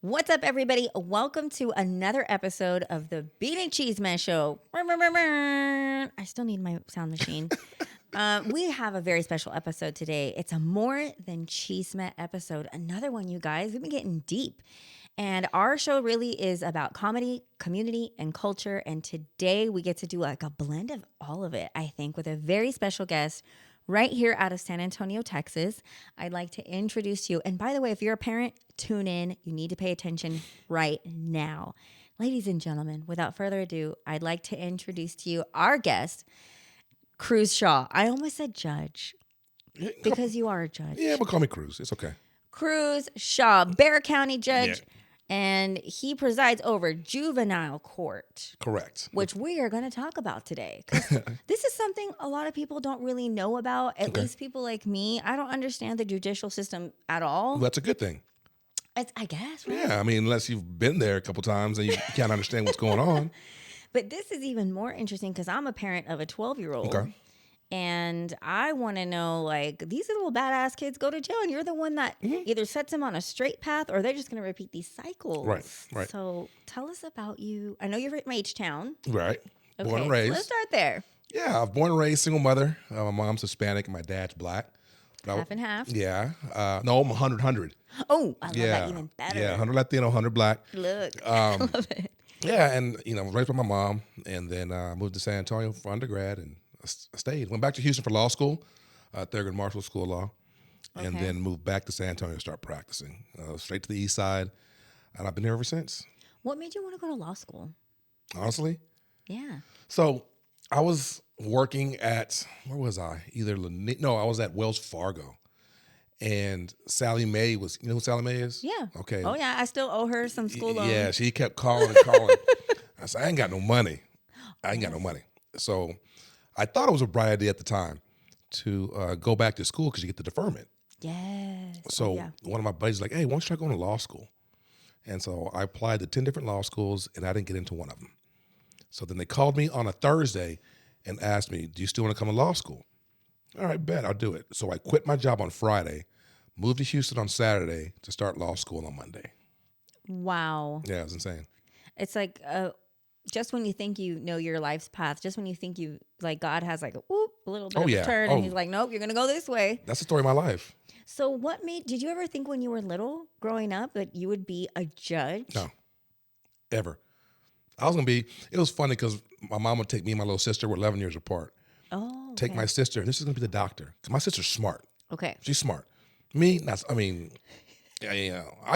What's up, everybody? Welcome to another episode of the Chisme show. I still need my sound machine. We have a very special episode today. It's a more than Chisme episode. Another one, you guys. We've been getting deep. And our show really is about comedy, community, and culture. And today we get to do like a blend of all of it, I think, with a very special guest right here out of San Antonio, Texas. I'd like to introduce you. And by the way, if you're a parent, tune in. You need to pay attention right now. Ladies and gentlemen, without further ado, I'd like to introduce to you our guest, Cruz Shaw. I almost said judge because you are a judge. Yeah, but call me Cruz. It's okay. Cruz Shaw, Bexar County judge. Yeah. And he presides over juvenile court. Correct. Which we are going to talk about today. 'Cause this is something a lot of people don't really know about, at least people like me. I don't understand the judicial system at all. Well, that's a good thing. I guess, right? Yeah, I mean, unless you've been there a couple times and you can't understand what's going on. But this is even more interesting because I'm a parent of a 12-year-old. Okay. And I want to know, like, these little badass kids go to jail, and you're the one that either sets them on a straight path or they're just going to repeat these cycles. Right. So tell us about you. I know you're from H-Town. Right. Okay, Born and raised. let's start there. Yeah, I was born and raised, single mother. My mom's Hispanic and my dad's black. Half and half. Yeah. No, I'm 100. Oh, I love that even better. Yeah, 100 Latino, 100 black. Look, I love it. Yeah, and, I was raised by my mom, and then moved to San Antonio for undergrad, and I stayed. Went back to Houston for law school, Thurgood Marshall School of Law, and then moved back to San Antonio to start practicing. Straight to the east side, and I've been here ever since. What made you want to go to law school? Honestly? Yeah. So I was working at, where was I? I was at Wells Fargo. And Sally Mae was, you know who Sally Mae is? Yeah. Okay. Oh, yeah. I still owe her some school loans. Yeah, she kept calling and calling. I said, I ain't got no money. So I thought it was a bright idea at the time to go back to school because you get the deferment. Yes. So one of my buddies was like, hey, why don't you try going to law school? And so I applied to 10 different law schools, and I didn't get into one of them. So then they called me on a Thursday and asked me, do you still want to come to law school? All right, bet, I'll do it. So I quit my job on Friday, moved to Houston on Saturday to start law school on Monday. Wow. Yeah, it was insane. It's like just when you think you know your life's path, just when you think you, like, God has like a little bit of a turn, and he's like, nope, you're going to go this way. That's the story of my life. So did you ever think when you were little growing up that you would be a judge? No, ever. It was funny because my mom would take me and my little sister, we're 11 years apart. Oh, okay. Take my sister, and this is going to be the doctor. Because my sister's smart. Okay. She's smart. Me, I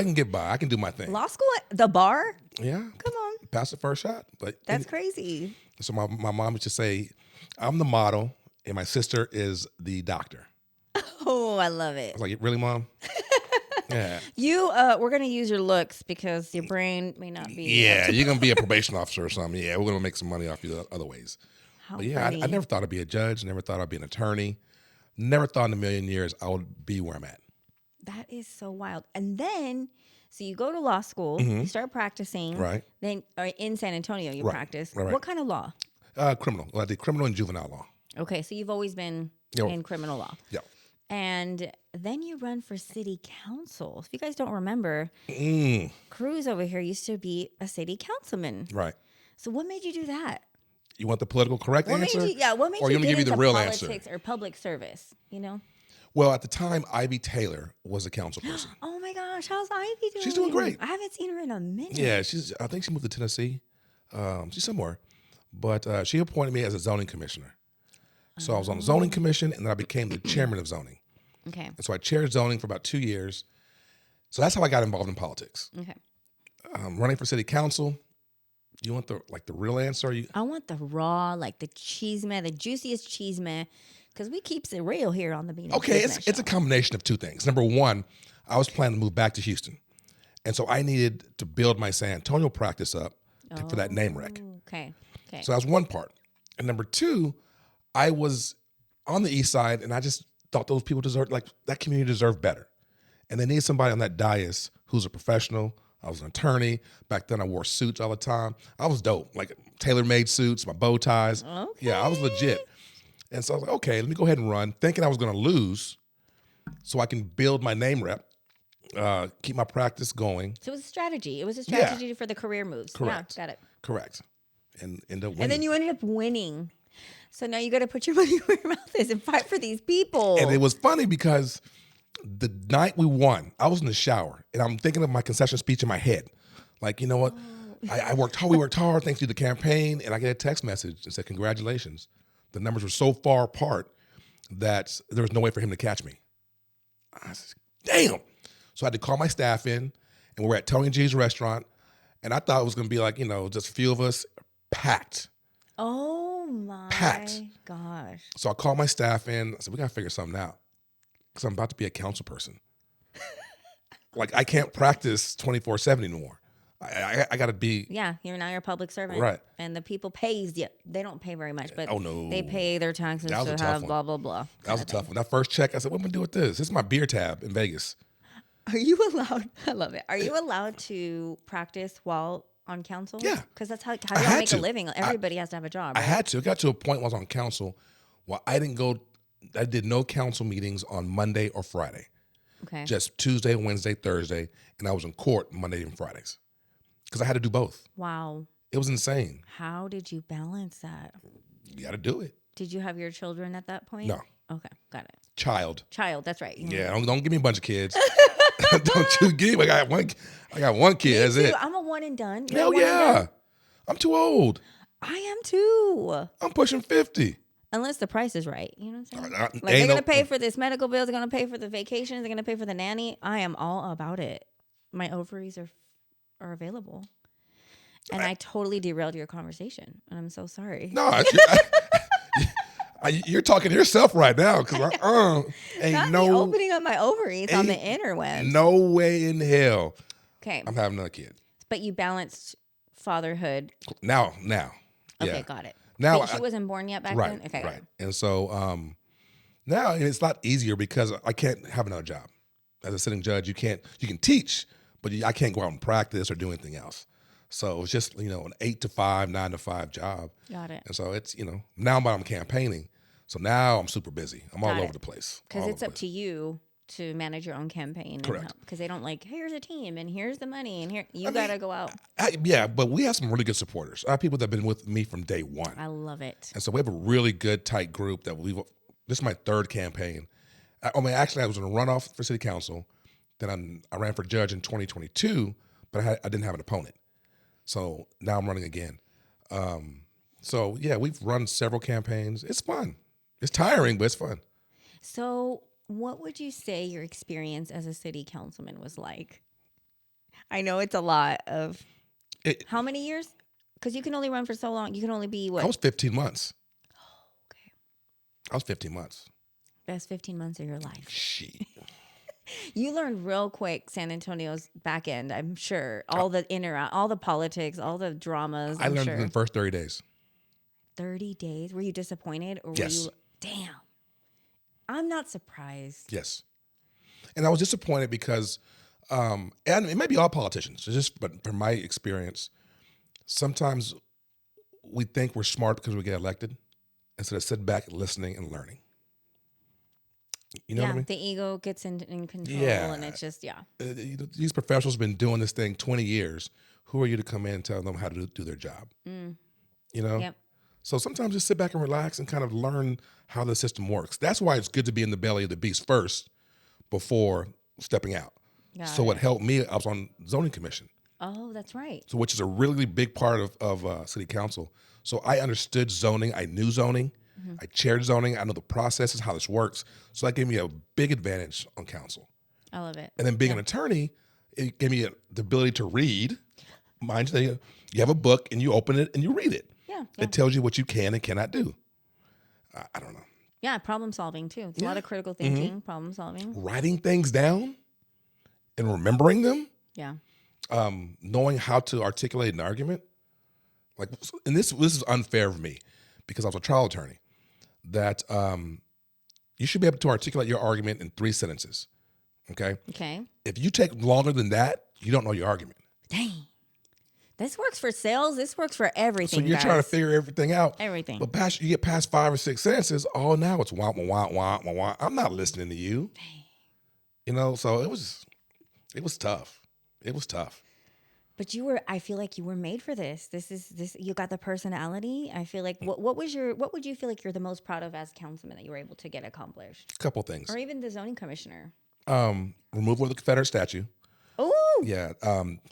can get by. I can do my thing. Law school at the bar? Yeah. Come on. Pass the first shot. But That's crazy. So my mom used to say, I'm the model, and my sister is the doctor. Oh, I love I it. was like, really, Mom? Yeah. We're going to use your looks because your brain may not be. Yeah, you're going to be a probation officer or something. Yeah, we're going to make some money off you other ways. But yeah, I never thought I'd be a judge. Never thought I'd be an attorney. Never thought in a million years I would be where I'm at. That is so wild. And then, so you go to law school, you start practicing. Right. Then in San Antonio, you practice. Right. What kind of law? Criminal. Well, I did criminal and juvenile law. Okay, so you've always been in criminal law. Yeah. And then you run for city council. If you guys don't remember, Cruz over here used to be a city councilman. Right. So what made you do that? You want the political correct answer? What made or you want me to get give you the into real politics answer? or public service, Well, at the time, Ivy Taylor was a council person. Oh my gosh, how's Ivy doing? She's doing great. I haven't seen her in a minute. Yeah, I think she moved to Tennessee. She's somewhere. But she appointed me as a zoning commissioner. So I was on the zoning commission, and then I became the chairman of zoning. Okay. And so I chaired zoning for about 2 years. So that's how I got involved in politics. Okay. Running for city council. You want the real answer? I want the raw, like the chisme, the juiciest chisme, because we keeps it real here on the Bean. Okay, it's a combination of two things. Number one, I was planning to move back to Houston. And so I needed to build my San Antonio practice up for that name rec. Okay. So that was one part. And number two, I was on the east side, and I just thought those people that community deserved better. And they need somebody on that dais who's a professional. I was an attorney. Back then I wore suits all the time. I was dope, like tailor-made suits, my bow ties. Okay. Yeah, I was legit. And so I was like, okay, let me go ahead and run, thinking I was going to lose so I can build my name rep. keep my practice going. So it was a strategy. It was a strategy for the career moves. Correct. Yeah, got it. Correct. And end up winning. And then you ended up winning. So now you got to put your money where your mouth is and fight for these people. And it was funny because the night we won, I was in the shower and I'm thinking of my concession speech in my head. Like, you know what? I worked hard. We worked hard thanks to the campaign. And I get a text message that said, congratulations. The numbers were so far apart that there was no way for him to catch me. I said, damn. So I had to call my staff in, and we're at Tony G's restaurant. And I thought it was going to be like, just a few of us, packed. Oh my gosh. So I called my staff in. I said, we got to figure something out because I'm about to be a council person. Like, I can't practice 24/7 anymore. I got to be. Yeah, you're a public servant. Right. And the people pays you. They don't pay very much, but Oh, no. they pay their taxes to have blah, blah, blah. That was a tough one. That first check, I said, what am I going to do with this? This is my beer tab in Vegas. Are you allowed? I love it. Are you allowed to practice while on council? Yeah. Because that's how you make a living. Everybody has to have a job. Right? I had to. It got to a point when I was on council where I did no council meetings on Monday or Friday. Okay. Just Tuesday, Wednesday, Thursday. And I was in court Monday and Fridays because I had to do both. Wow. It was insane. How did you balance that? You got to do it. Did you have your children at that point? No. Okay, got it. Child, that's right. Yeah, don't give me a bunch of kids. Don't you give me. I got one kid. That's it. I'm a one and done. You're Hell one and yeah. done? I'm too old. I am too. I'm pushing 50. Unless the price is right. You know what I'm saying? Like they're going to pay for this medical bills. They're going to pay for the vacations. They're going to pay for the nanny. I am all about it. My ovaries are available. And I totally derailed your conversation. And I'm so sorry. No, you're talking to yourself right now because ain't Not me opening up my ovaries on the interwebs. No way in hell. Okay. I'm having another kid. But you balanced fatherhood. Now. Okay, Yeah. Got it. Now she wasn't born yet back right, then? Okay, right. And so now it's a lot easier because I can't have another job. As a sitting judge, you can teach, but I can't go out and practice or do anything else. So it's just, an 8 to 5, 9 to 5 job. Got it. And so it's, now I'm campaigning. So now I'm super busy. I'm all over the place. Because it's up to you to manage your own campaign. Correct. Because they don't here's a team and here's the money and you got to go out. But we have some really good supporters. I have people that have been with me from day one. I love it. And so we have a really good, tight group that this is my third campaign. Actually, I was in a runoff for city council. Then I ran for judge in 2022, but I didn't have an opponent. So now I'm running again. We've run several campaigns. It's fun. It's tiring, but it's fun. So what would you say your experience as a city councilman was like? I know it's a lot of... How many years? Because you can only run for so long. You can only be what? I was 15 months. Oh, okay. I was 15 months. Best 15 months of your life. Shit. You learned real quick San Antonio's back end, I'm sure. All the all the politics, all the dramas. I learned in the first 30 days. 30 days? Were you disappointed? Or Yes. Were you... Damn. I'm not surprised. Yes. And I was disappointed because, and it may be all politicians, but from my experience, sometimes we think we're smart because we get elected instead of sitting back and listening and learning. You know what I mean? The ego gets in control, and it's just, these professionals have been doing this thing 20 years. Who are you to come in and tell them how to do their job? You know? Yep. So sometimes just sit back and relax and kind of learn how the system works. That's why it's good to be in the belly of the beast first before stepping out. So what helped me, I was on zoning commission. Oh, that's right. So which is a really big part of city council. So I understood zoning. I knew zoning. I chaired zoning. I know the processes, how this works. So that gave me a big advantage on council. I love it. And then being an attorney, it gave me the ability to read. Mind you, you have a book and you open it and you read it. Yeah. It tells you what you can and cannot do. I don't know. Yeah, problem solving too. It's a lot of critical thinking, problem solving. Writing things down and remembering them. Yeah. Knowing how to articulate an argument. And this is unfair for me because I was a trial attorney. That you should be able to articulate your argument in 3 sentences. Okay? Okay. If you take longer than that, you don't know your argument. Dang. This works for sales. This works for everything. So you're trying to figure everything out. Everything. But you get past 5 or 6 sentences, now it's wah, wah, wah, wah, wah, wah. I'm not listening to you. Dang. You know, so it was It was tough. It was tough. But I feel like you were made for this. You got the personality. I feel like, what would you feel like you're the most proud of as councilman that you were able to get accomplished? A couple things. Or even the zoning commissioner. Removal of the Confederate statue. Oh, Yeah.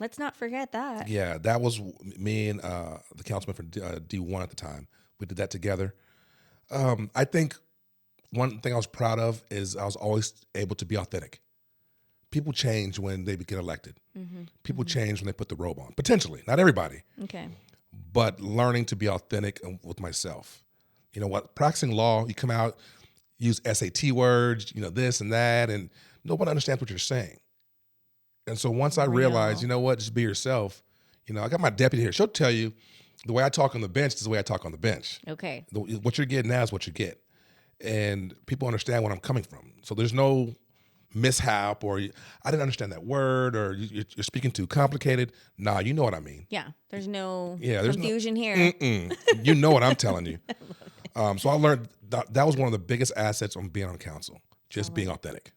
let's not forget that. Yeah, that was me and the councilman for D1 at the time. We did that together. I think one thing I was proud of is I was always able to be authentic. People change when they get elected. People change when they put the robe on. Potentially, not everybody. Okay. But learning to be authentic with myself. You know what? Practicing law, you come out, use SAT words, this and that, and nobody understands what you're saying. And so once I realized, you know what, just be yourself. I got my deputy here. She'll tell you the way I talk on the bench is the way I talk on the bench. Okay. What you're getting now is what you get. And people understand where I'm coming from. So there's no mishap or I didn't understand that word or you're speaking too complicated. Nah, you know what I mean. Yeah. There's no there's confusion here. You know what I'm telling you. So I learned that was one of the biggest assets on being on council, just being authentic.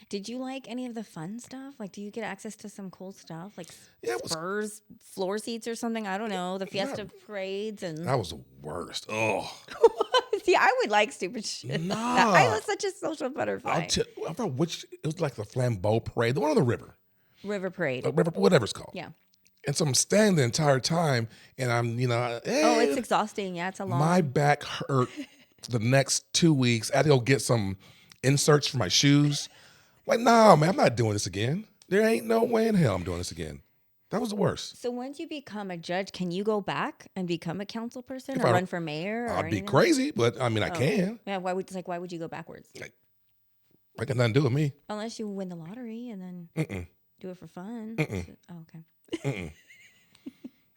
Did you like any of the fun stuff? Like, do you get access to some cool stuff? Like Spurs floor seats or something? I don't know. The Fiesta parades and... That was the worst. Oh. See, I would like stupid shit. Nah. I was such a social butterfly. I forgot which... It was like the Flambeau Parade. The one on the river. River Parade. River, whatever it's called. Yeah. And so I'm standing the entire time and I'm, it's exhausting. Yeah, it's a long... My back hurt for the next 2 weeks. I had to go get some inserts for my shoes. Like, nah, man, I'm not doing this again. There ain't no way in hell I'm doing this again. That was the worst. So once you become a judge, can you go back and become a council person or run for mayor? I'd be crazy, but I mean, I can. Yeah, why would you go backwards? Like got nothing to do with me. Unless you win the lottery and then do it for fun. Oh, okay.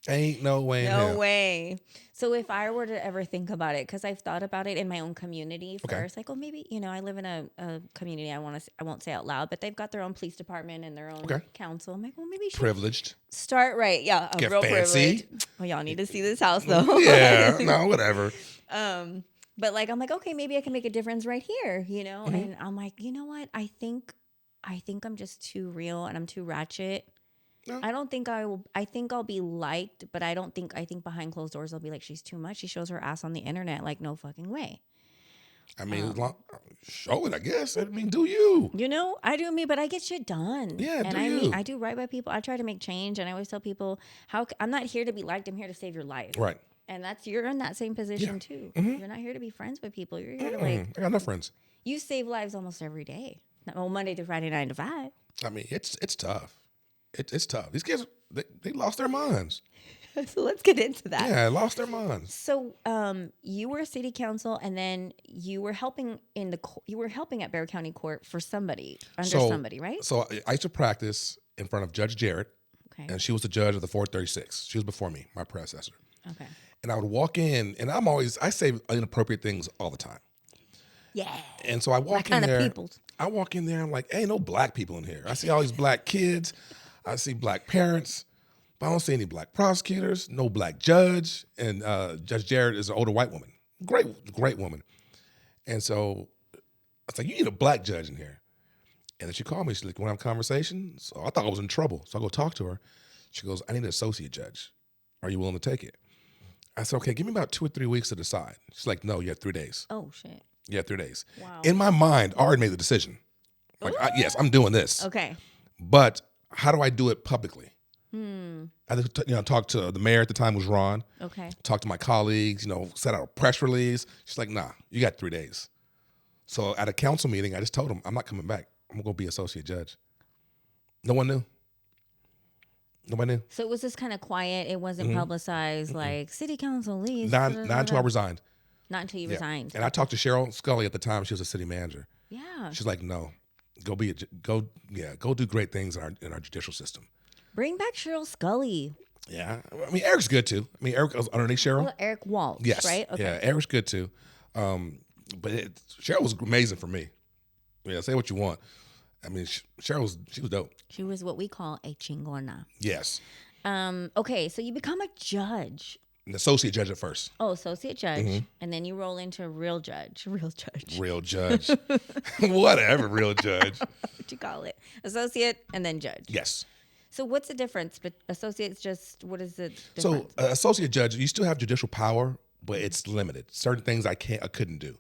Ain't no way in hell. No way. So if I were to ever think about it, because I've thought about it in my own community first, like, maybe, I live in a community I won't say out loud, but they've got their own police department and their own council. I'm like, well, maybe you should privileged. Start right. Yeah. Get real fancy. Privilege. Well, y'all need to see this house though. Yeah. No, whatever. But like, I'm like, okay, maybe I can make a difference right here, and I'm like, you know what? I think I'm just too real and I'm too ratchet. No. I don't think I will. I think I'll be liked, but I think behind closed doors I'll be like, she's too much. She shows her ass on the internet. Like, no fucking way. I mean, show it, I guess. I mean, do you? I do me, but I get shit done. Yeah, and I mean, I do right by people. I try to make change, and I always tell people, I'm not here to be liked. I'm here to save your life. Right. And you're in that same position too. Mm-hmm. You're not here to be friends with people. You're here to I got enough friends. You save lives almost every day. Well, Monday through Friday, 9 to 5. I mean, it's tough. It's tough. These kids, they lost their minds. So let's get into that. Yeah, lost their minds. So, you were city council, and then you were helping at Bexar County Court for somebody somebody, right? So I used to practice in front of Judge Jarrett, okay, and she was the judge of the 436. She was before me, my predecessor. Okay. And I would walk in, and I say inappropriate things all the time. Yeah. And so I walk in there. I walk in there. I'm like, hey, no black people in here. I see all these black kids. I see black parents. But I don't see any black prosecutors, no black judge. And Judge Jarrett is an older white woman. Great woman. And so I was like, you need a black judge in here. And then she called me. She's like, want to have a conversation? So I thought I was in trouble. So I go talk to her. She goes, I need an associate judge. Are you willing to take it? I said, okay, give me about 2 or 3 weeks to decide. She's like, no, you have 3 days. Oh, shit. Yeah, 3 days. Wow. In my mind, I already made the decision. Like, yes, I'm doing this. Okay. But how do I do it publicly? I talked to the mayor at the time, was Ron. Okay. Talked to my colleagues, set out a press release. She's like, nah, you got 3 days. So at a council meeting, I just told him, I'm not coming back. I'm going to go be associate judge. No one knew. Nobody knew. So it was just kind of quiet. It wasn't publicized, like city council leaves. Not until I resigned. Not until you resigned. And I talked to Cheryl Scully at the time. She was a city manager. Yeah. She's like, no, go do great things in our judicial system. Bring back Cheryl Scully. Yeah. I mean, Eric's good too. I mean, Eric was underneath Cheryl. Well, Eric Walsh, yes. right? Okay. Yeah, Eric's good too. But Cheryl was amazing for me. Yeah, say what you want. I mean, she was dope. She was what we call a chingona. Yes. Okay, so you become a judge. An associate judge at first. Oh, associate judge, and then you roll into real judge. Real judge. Real judge. Whatever, real judge. What you call it? Associate and then judge. Yes. So what's the difference? But associate's just what is the difference? So associate judge, you still have judicial power, but it's limited. Certain things I couldn't do.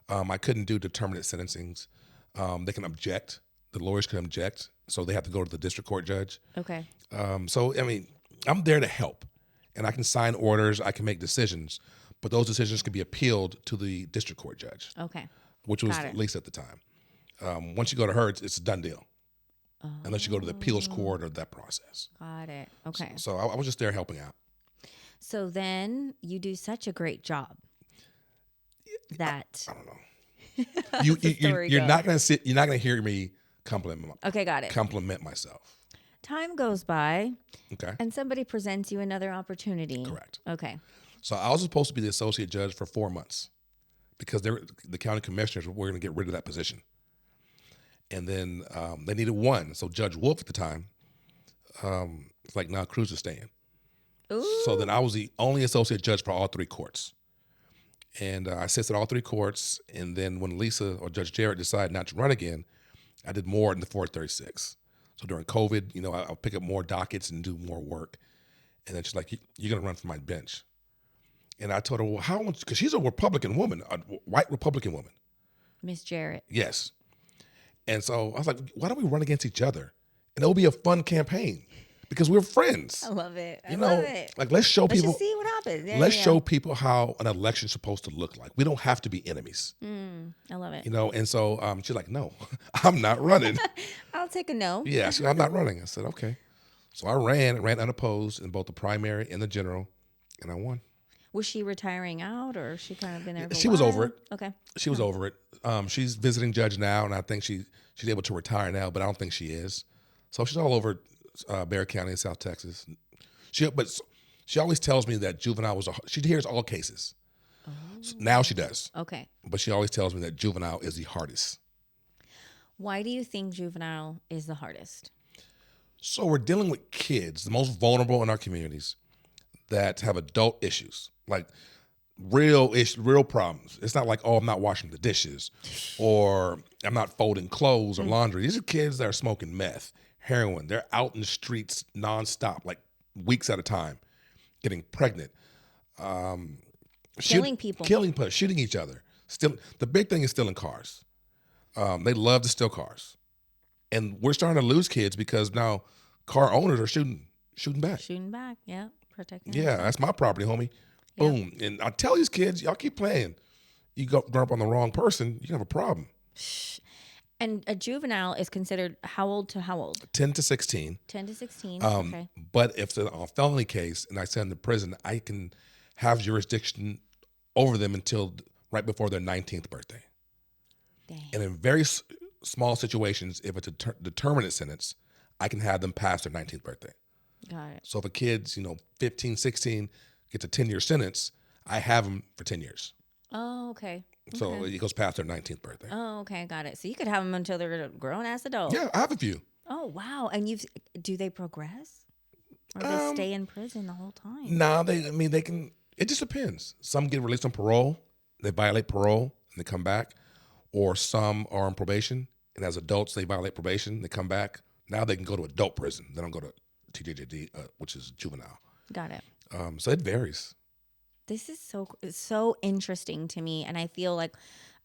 I couldn't do determinate sentencings. They can object. The lawyers can object, so they have to go to the district court judge. Okay. So I mean, I'm there to help, and I can sign orders. I can make decisions, but those decisions can be appealed to the district court judge. Okay. Which was Lisa at the time. Once you go to her, it's a done deal. Unless you go to the appeals court or that process. Got it. Okay. So I was just there helping out. So then you do such a great job that I don't know. You're not gonna sit. You're not gonna hear me compliment. Okay, got it. Compliment myself. Time goes by, Okay. and somebody presents you another opportunity. Correct. Okay. So I was supposed to be the associate judge for 4 months because the county commissioners were going to get rid of that position. And then they needed one. So Judge Wolf at the time, it's like, nah, Cruz is staying. Ooh. So then I was the only associate judge for all 3 courts. And I assisted all 3 courts. And then when Lisa or Judge Jarrett decided not to run again, I did more in the 436. So during COVID, I'll pick up more dockets and do more work. And then she's like, you're going to run for my bench. And I told her, well, how much? Because she's a Republican woman, a white Republican woman. Miss Jarrett. Yes. And so I was like, why don't we run against each other? And it'll be a fun campaign because we're friends. I love it. I love it. Like, let's show people. Let's just see what happens. Yeah, let's show people how an election's supposed to look like. We don't have to be enemies. I love it. And so she's like, no, I'm not running. I'll take a no. Yeah, she said, I'm not running. I said, okay. So I ran unopposed in both the primary and the general, and I won. Was she retiring out, or she kind of been there for a She while? was over it. Okay. She was over it. She's visiting judge now, and I think she's able to retire now, but I don't think she is. So she's all over Bexar County in South Texas. But she always tells me that juvenile she hears all cases. Oh. So now she does. Okay. But she always tells me that juvenile is the hardest. Why do you think juvenile is the hardest? So we're dealing with kids, the most vulnerable in our communities, that have adult issues, like real problems. It's not like, oh, I'm not washing the dishes or I'm not folding clothes or laundry. These are kids that are smoking meth, heroin. They're out in the streets nonstop, like weeks at a time, getting pregnant. Killing people. Shooting each other. Still, the big thing is stealing cars. They love to steal cars. And we're starting to lose kids because now car owners are shooting back. Shooting back, yeah. Protecting. Yeah, that's my property, homie. Yep. Boom. And I tell these kids, y'all keep playing. You grow up on the wrong person, you can have a problem. And a juvenile is considered how old to how old? 10 to 16. 10 to 16, okay. But if it's a felony case and I send them to prison, I can have jurisdiction over them until right before their 19th birthday. Dang. And in very small situations, if it's a determinate sentence, I can have them past their 19th birthday. Got it. So if a kid's, 15, 16, gets a 10-year sentence, I have them for 10 years. Oh, okay. So it goes past their 19th birthday. Oh, okay. Got it. So you could have them until they're a grown-ass adult. Yeah, I have a few. Oh, wow. And do they progress? Or they stay in prison the whole time? No, they can, it just depends. Some get released on parole, they violate parole, and they come back. Or some are on probation, and as adults, they violate probation, they come back. Now they can go to adult prison. They don't go to TJJD, which is juvenile. Got it. So it varies. This is so interesting to me, and I feel like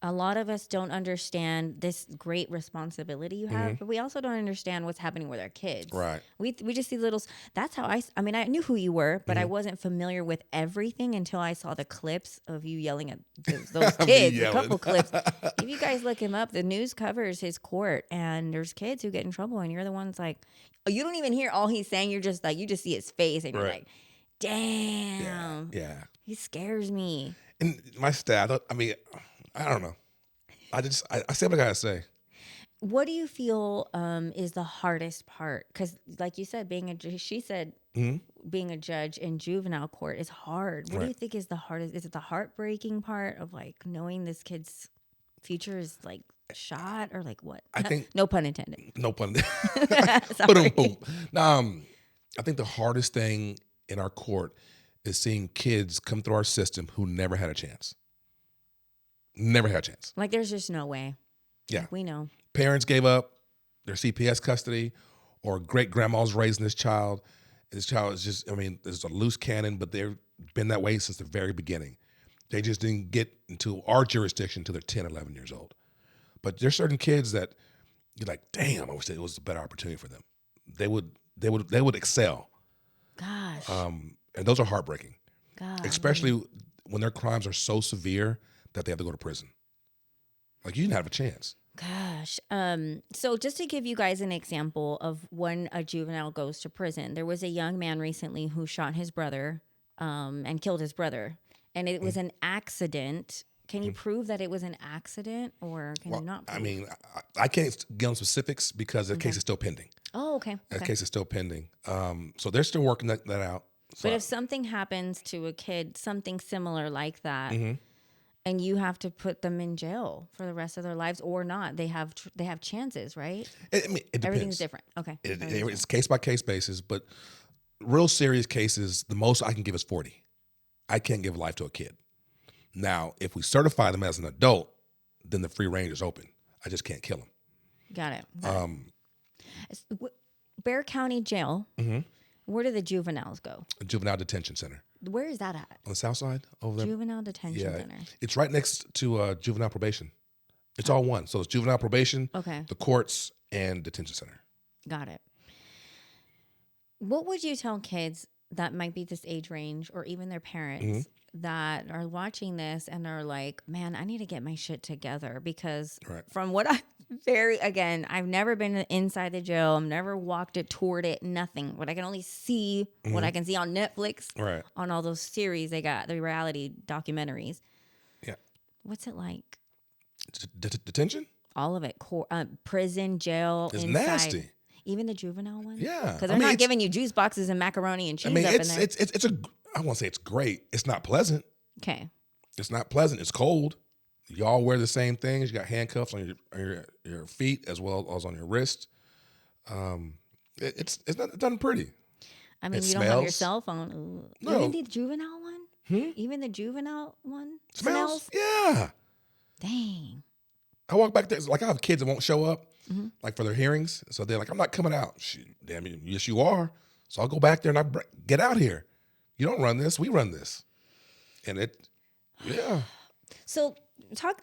a lot of us don't understand this great responsibility you have, but we also don't understand what's happening with our kids. Right. We just see little. That's how I mean, I knew who you were, but I wasn't familiar with everything until I saw the clips of you yelling at those kids. A couple clips. If you guys look him up, the news covers his court, and there's kids who get in trouble, and you're the ones like, oh, you don't even hear all he's saying. You're just like, you just see his face, and you're like, damn. Yeah. He scares me. And my staff, I don't know. I say what I gotta say. What do you feel is the hardest part? Because, like you said, being a judge in juvenile court is hard. What do you think is the hardest? Is it the heartbreaking part of like knowing this kid's future is like shot, or like what? I think no pun intended. No pun intended. Sorry. Boom. I think the hardest thing in our court is seeing kids come through our system who never had a chance. Never had a chance. Like, there's just no way. Yeah. Like, we know. Parents gave up their CPS custody, or great grandma's raising this child. This child is just, I mean, there's a loose cannon, but they've been that way since the very beginning. They just didn't get into our jurisdiction until they're 10, 11 years old. But there's certain kids that you're like, damn, I wish it was a better opportunity for them. They would excel. Gosh. And those are heartbreaking, God. especially when their crimes are so severe that they have to go to prison. Like, you didn't have a chance. Gosh. So just to give you guys an example of when a juvenile goes to prison, there was a young man recently who shot his brother and killed his brother. And it was an accident. Can you prove that it was an accident, or can you not prove? I mean, I can't get on specifics because the case is still pending. Oh, okay. That case is still pending. So they're still working that out. So, But if something happens to a kid, something similar like that, and you have to put them in jail for the rest of their lives or not, they have chances, right? it depends. Everything's different. Okay. It's case by case basis, but real serious cases, the most I can give is 40. I can't give life to a kid. Now, if we certify them as an adult, then the free range is open. I just can't kill them. Got it. Bexar County Jail. Where do the juveniles go? Juvenile Detention Center. Where is that at? On the south side over there? Juvenile Detention Center. It's right next to juvenile probation. It's all one. So it's juvenile probation, the courts, and detention center. Got it. What would you tell kids that might be this age range, or even their parents, that are watching this and are like, man, I need to get my shit together? Because from what I've never been inside the jail. I've never walked it, toured it, nothing. But I can only see what I can see on Netflix, on all those series they got, the reality documentaries. Yeah. What's it like? Detention? All of it. Prison, jail, it's inside. Nasty. Even the juvenile one? Yeah. Because they're not giving you juice boxes and macaroni and cheese up in there. I won't say it's great. It's not pleasant. Okay. It's not pleasant. It's cold. Y'all wear the same things. You got handcuffs on your feet as well as on your wrist. It's not pretty. I mean, you don't have your cell phone. Ooh. No. Even the juvenile one? Even the juvenile one smells? Yeah. Dang. I walk back there. Like, I have kids that won't show up, like, for their hearings. So they're like, I'm not coming out. Damn you. Yes, you are. So I'll go back there and get out here. You don't run this. We run this. And yeah. So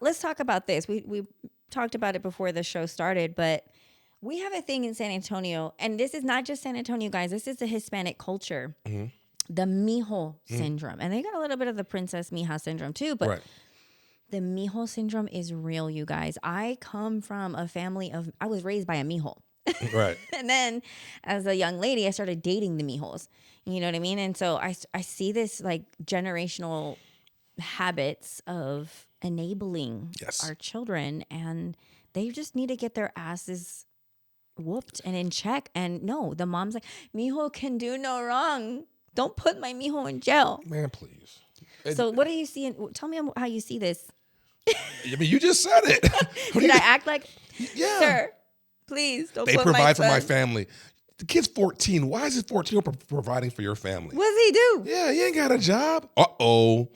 let's talk about this. We talked about it before the show started, but we have a thing in San Antonio, and this is not just San Antonio, guys. This is the Hispanic culture, the mijo syndrome. And they got a little bit of the Princess Mija syndrome too, but the mijo syndrome is real, you guys. I come from a family I was raised by a mijo. Right. And then as a young lady, I started dating the mijos. You know what I mean? And so I see this like generational habits of enabling our children, and they just need to get their asses whooped and in check. And no, the mom's like, mijo can do no wrong. Don't put my mijo in jail. Man, please. So what are you seeing? Tell me how you see this. I mean, you just said it. Did I act like, sir, please don't put my son. They provide for my family. The kid's 14. Why is he 14 providing for your family? What does he do? Yeah, he ain't got a job. Uh-oh.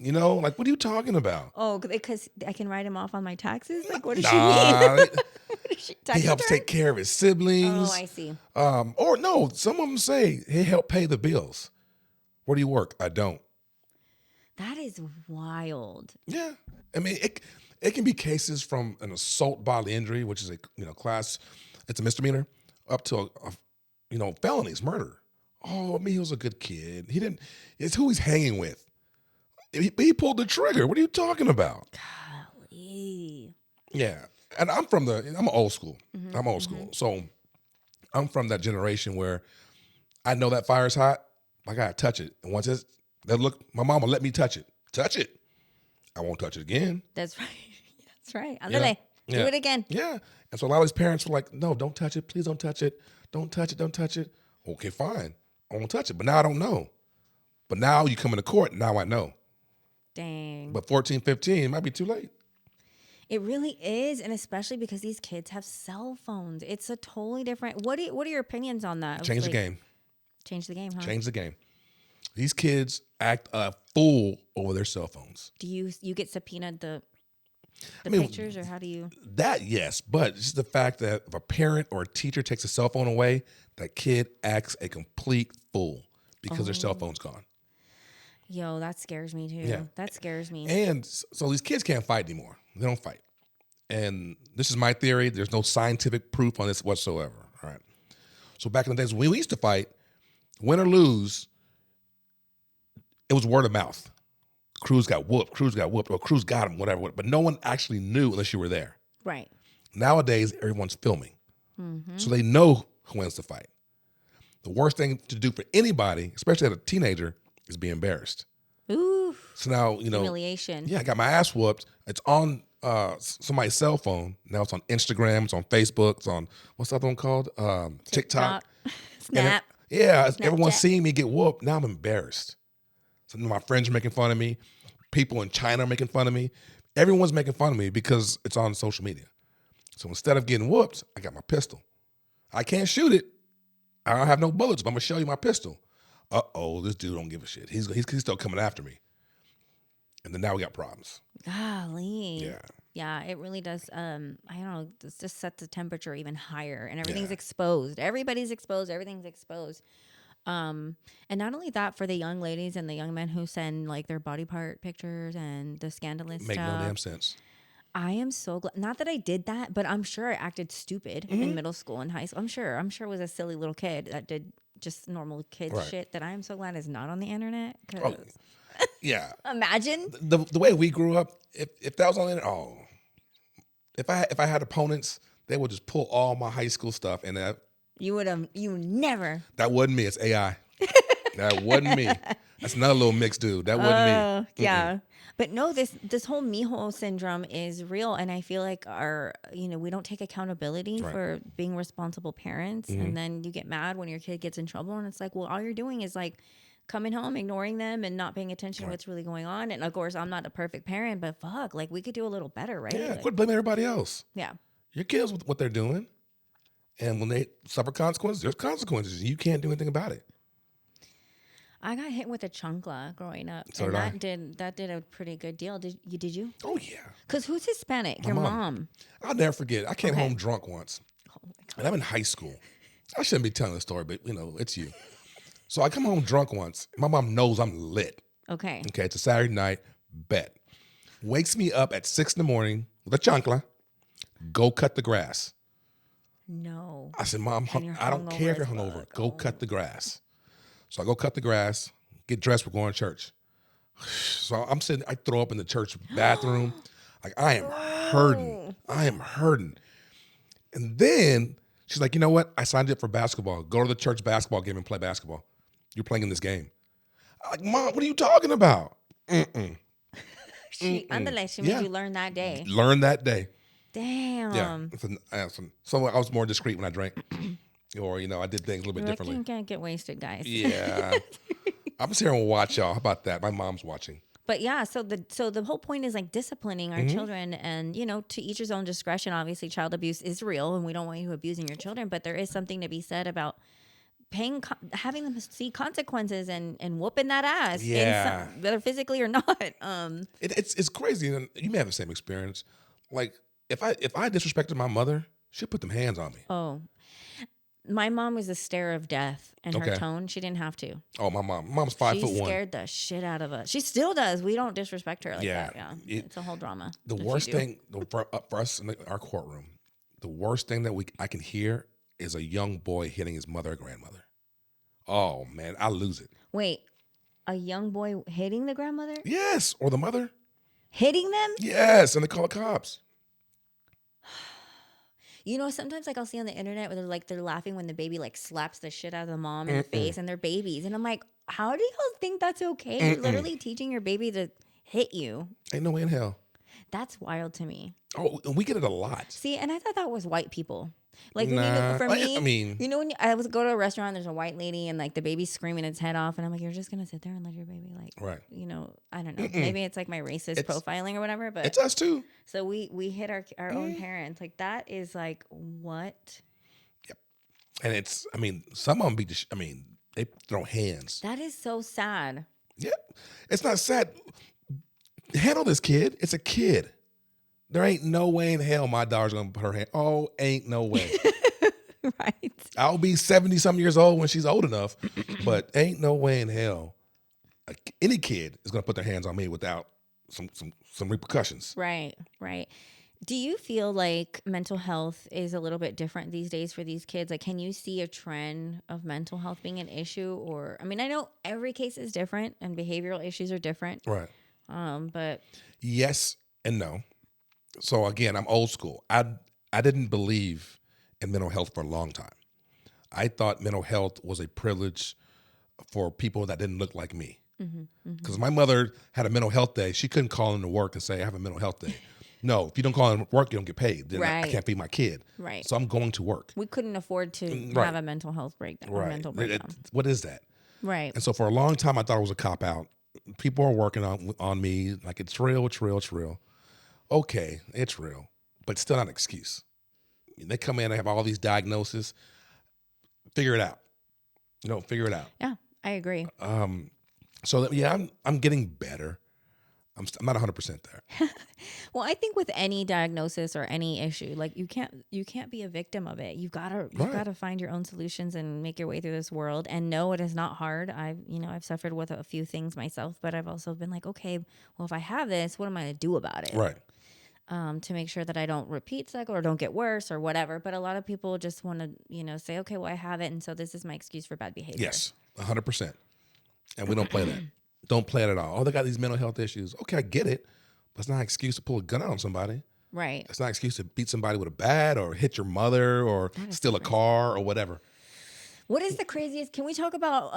You know, like, what are you talking about? Oh, because I can write him off on my taxes? Like, what does she mean? He helps take care of his siblings. Oh, I see. Or no, some of them say he helped pay the bills. Where do you work? I don't. That is wild. Yeah. I mean, it can be cases from an assault bodily injury, which is a class, it's a misdemeanor, up to felonies, murder. Oh, I mean, he was a good kid. It's who he's hanging with. He pulled the trigger. What are you talking about? Golly. Yeah. And I'm old school. I'm old school. So I'm from that generation where I know that fire's hot. I got to touch it. And once my mama let me touch it. Touch it. I won't touch it again. That's right. That's right. Andale. Do it again. Yeah. And so a lot of these parents were like, no, don't touch it. Please don't touch it. Don't touch it. Don't touch it. Okay, fine. I won't touch it. But now I don't know. But now you come into court. Now I know. Dang. But 14, 15, it might be too late. It really is. And especially because these kids have cell phones. It's a totally different. What are your opinions on that? Change the game. Change the game, huh? Change the game. These kids act a fool over their cell phones. Do you get subpoenaed the I mean, pictures, or how do you? That, yes, but just the fact that if a parent or a teacher takes a cell phone away, that kid acts a complete fool because their cell phone's gone. Yo, that scares me too. Yeah. That scares me. And so these kids can't fight anymore. They don't fight. And this is my theory. There's no scientific proof on this whatsoever. All right. So back in the days when we used to fight, win or lose, it was word of mouth. Cruz got whooped, or Cruz got him, whatever. But no one actually knew unless you were there. Right. Nowadays, everyone's filming. So they know who wins the fight. The worst thing to do for anybody, especially as a teenager, is be embarrassed. Ooh. So now, Humiliation. Yeah, I got my ass whooped. It's on somebody's cell phone. Now it's on Instagram, it's on Facebook, it's on, what's the other one called? TikTok. Snap. Everyone's seeing me get whooped. Now I'm embarrassed. So my friends are making fun of me. People in China are making fun of me. Everyone's making fun of me because it's on social media. So instead of getting whooped, I got my pistol. I can't shoot it. I don't have no bullets, but I'm going to show you my pistol. Uh-oh, this dude don't give a shit. He's still coming after me. And then now we got problems. Golly. Yeah. Yeah, it really does. I don't know. This just sets the temperature even higher, and everything's exposed. Everybody's exposed. Everything's exposed. And not only that, for the young ladies and the young men who send like their body part pictures and the scandalous Make stuff. no damn sense. I am so glad. Not that I did that, but I'm sure I acted stupid in middle school and high school. I'm sure I was a silly little kid that did just normal kid shit that I am so glad is not on the internet. Cause Yeah. imagine The way we grew up, if that was on the internet, if I had opponents, they would just pull all my high school stuff, and you never. that wasn't me. It's AI. That wasn't me. That's another little mixed dude. That wasn't me. Yeah. But no, this whole mijo syndrome is real, and I feel like we don't take accountability for being responsible parents, and then you get mad when your kid gets in trouble, and it's like, well, all you're doing is like coming home, ignoring them, and not paying attention to what's really going on. And of course, I'm not a perfect parent, but fuck, like we could do a little better, right? Yeah, Like, quit blaming everybody else. yeah. Your kids with what they're doing, and when they suffer consequences, there's consequences. You can't do anything about it. I got hit with a chancla growing up, So and did that did a pretty good deal. Did you? Oh yeah. Because who's Hispanic? Your mom. I'll never forget. I came home drunk once, Oh my God. and I'm in high school. I shouldn't be telling the story, but it's you. So I come home drunk once. My mom knows I'm lit. Okay. Okay, it's a Saturday night. Bet. Wakes me up at 6 a.m. with a chancla. Go cut the grass. No. I said, Mom, I don't care if you're hungover. Go cut the grass. So I go cut the grass, get dressed, we're going to church. So I'm sitting, I throw up in the church bathroom. Like, I am hurting. I am hurting. And then she's like, you know what? I signed you up for basketball. Go to the church basketball game and play basketball. You're playing in this game. I'm like, Mom, what are you talking about? She made you learn that day. Learn that day. Damn. Yeah. So I was more discreet when I drank. Or, I did things a little bit differently. You can't get wasted, guys. Yeah. I'm just here and watch y'all. How about that? My mom's watching. But yeah, so the whole point is like disciplining our children, and to each his own discretion. Obviously, child abuse is real, and we don't want you abusing your children. But there is something to be said about having them see consequences and whooping that ass, whether physically or not. It's crazy, and you may have the same experience. Like if I disrespected my mother, she'd put them hands on me. Oh. My mom was a stare of death in her tone. She didn't have to. Oh, mom's 5'1". She scared the shit out of us. She still does. We don't disrespect her like that. Yeah, it's a whole drama. The worst thing for us in our courtroom, the worst thing that I can hear is a young boy hitting his mother or grandmother. Oh man, I lose it. Wait, a young boy hitting the grandmother? Yes, or the mother. Hitting them? Yes, and they call the cops. Sometimes like I'll see on the internet where they're laughing when the baby like slaps the shit out of the mom in the face, and they're babies. And I'm like, how do y'all think that's okay? You're literally teaching your baby to hit you. Ain't no way in hell. That's wild to me. Oh, and we get it a lot. See, and I thought that was white people. Like, nah, for me, I mean, when I was go to a restaurant, there's a white lady and like the baby's screaming its head off, and I'm like, you're just gonna sit there and let your baby right? I don't know. Maybe it's like my racist profiling or whatever, but it's us too. So we hit our own parents. Like that is like what? Yep. And some of them They throw hands. That is so sad. Yeah. It's not sad. Handle this kid. It's a kid. There ain't no way in hell my daughter's going to put her hand. Oh, ain't no way. Right. I'll be 70-something years old when she's old enough, but ain't no way in hell any kid is going to put their hands on me without some repercussions. Right. Do you feel like mental health is a little bit different these days for these kids? Like, can you see a trend of mental health being an issue? Or, I mean, I know every case is different and behavioral issues are different. Right. But yes and no. So again, I'm old school. I didn't believe in mental health for a long time. I thought mental health was a privilege for people that didn't look like me. Because my mother had a mental health day. She couldn't call into work and say, I have a mental health day. No, if you don't call in work, you don't get paid. Then I can't feed my kid. Right. So I'm going to work. We couldn't afford to have a mental health breakdown. Or mental breakdown. What is that? Right. And so for a long time, I thought it was a cop out. People are working on me like it's real. Okay, it's real, but still not an excuse. They come in, they have all these diagnoses. Figure it out. Figure it out. Yeah, I agree. I'm getting better. I'm not 100% there. Well, I think with any diagnosis or any issue, like you can't be a victim of it. You've got to find your own solutions and make your way through this world. And no, it is not hard. I've suffered with a few things myself, but I've also been like, okay, well, if I have this, what am I going to do about it? Right. To make sure that I don't repeat cycle or don't get worse or whatever. But a lot of people just want to, say, okay, well, I have it, and so this is my excuse for bad behavior. Yes, 100%. And we don't play that. Don't play it at all. Oh, they got these mental health issues. Okay, I get it. But it's not an excuse to pull a gun out on somebody. Right. It's not an excuse to beat somebody with a bat or hit your mother or steal a car or whatever. What is the craziest? Can we talk about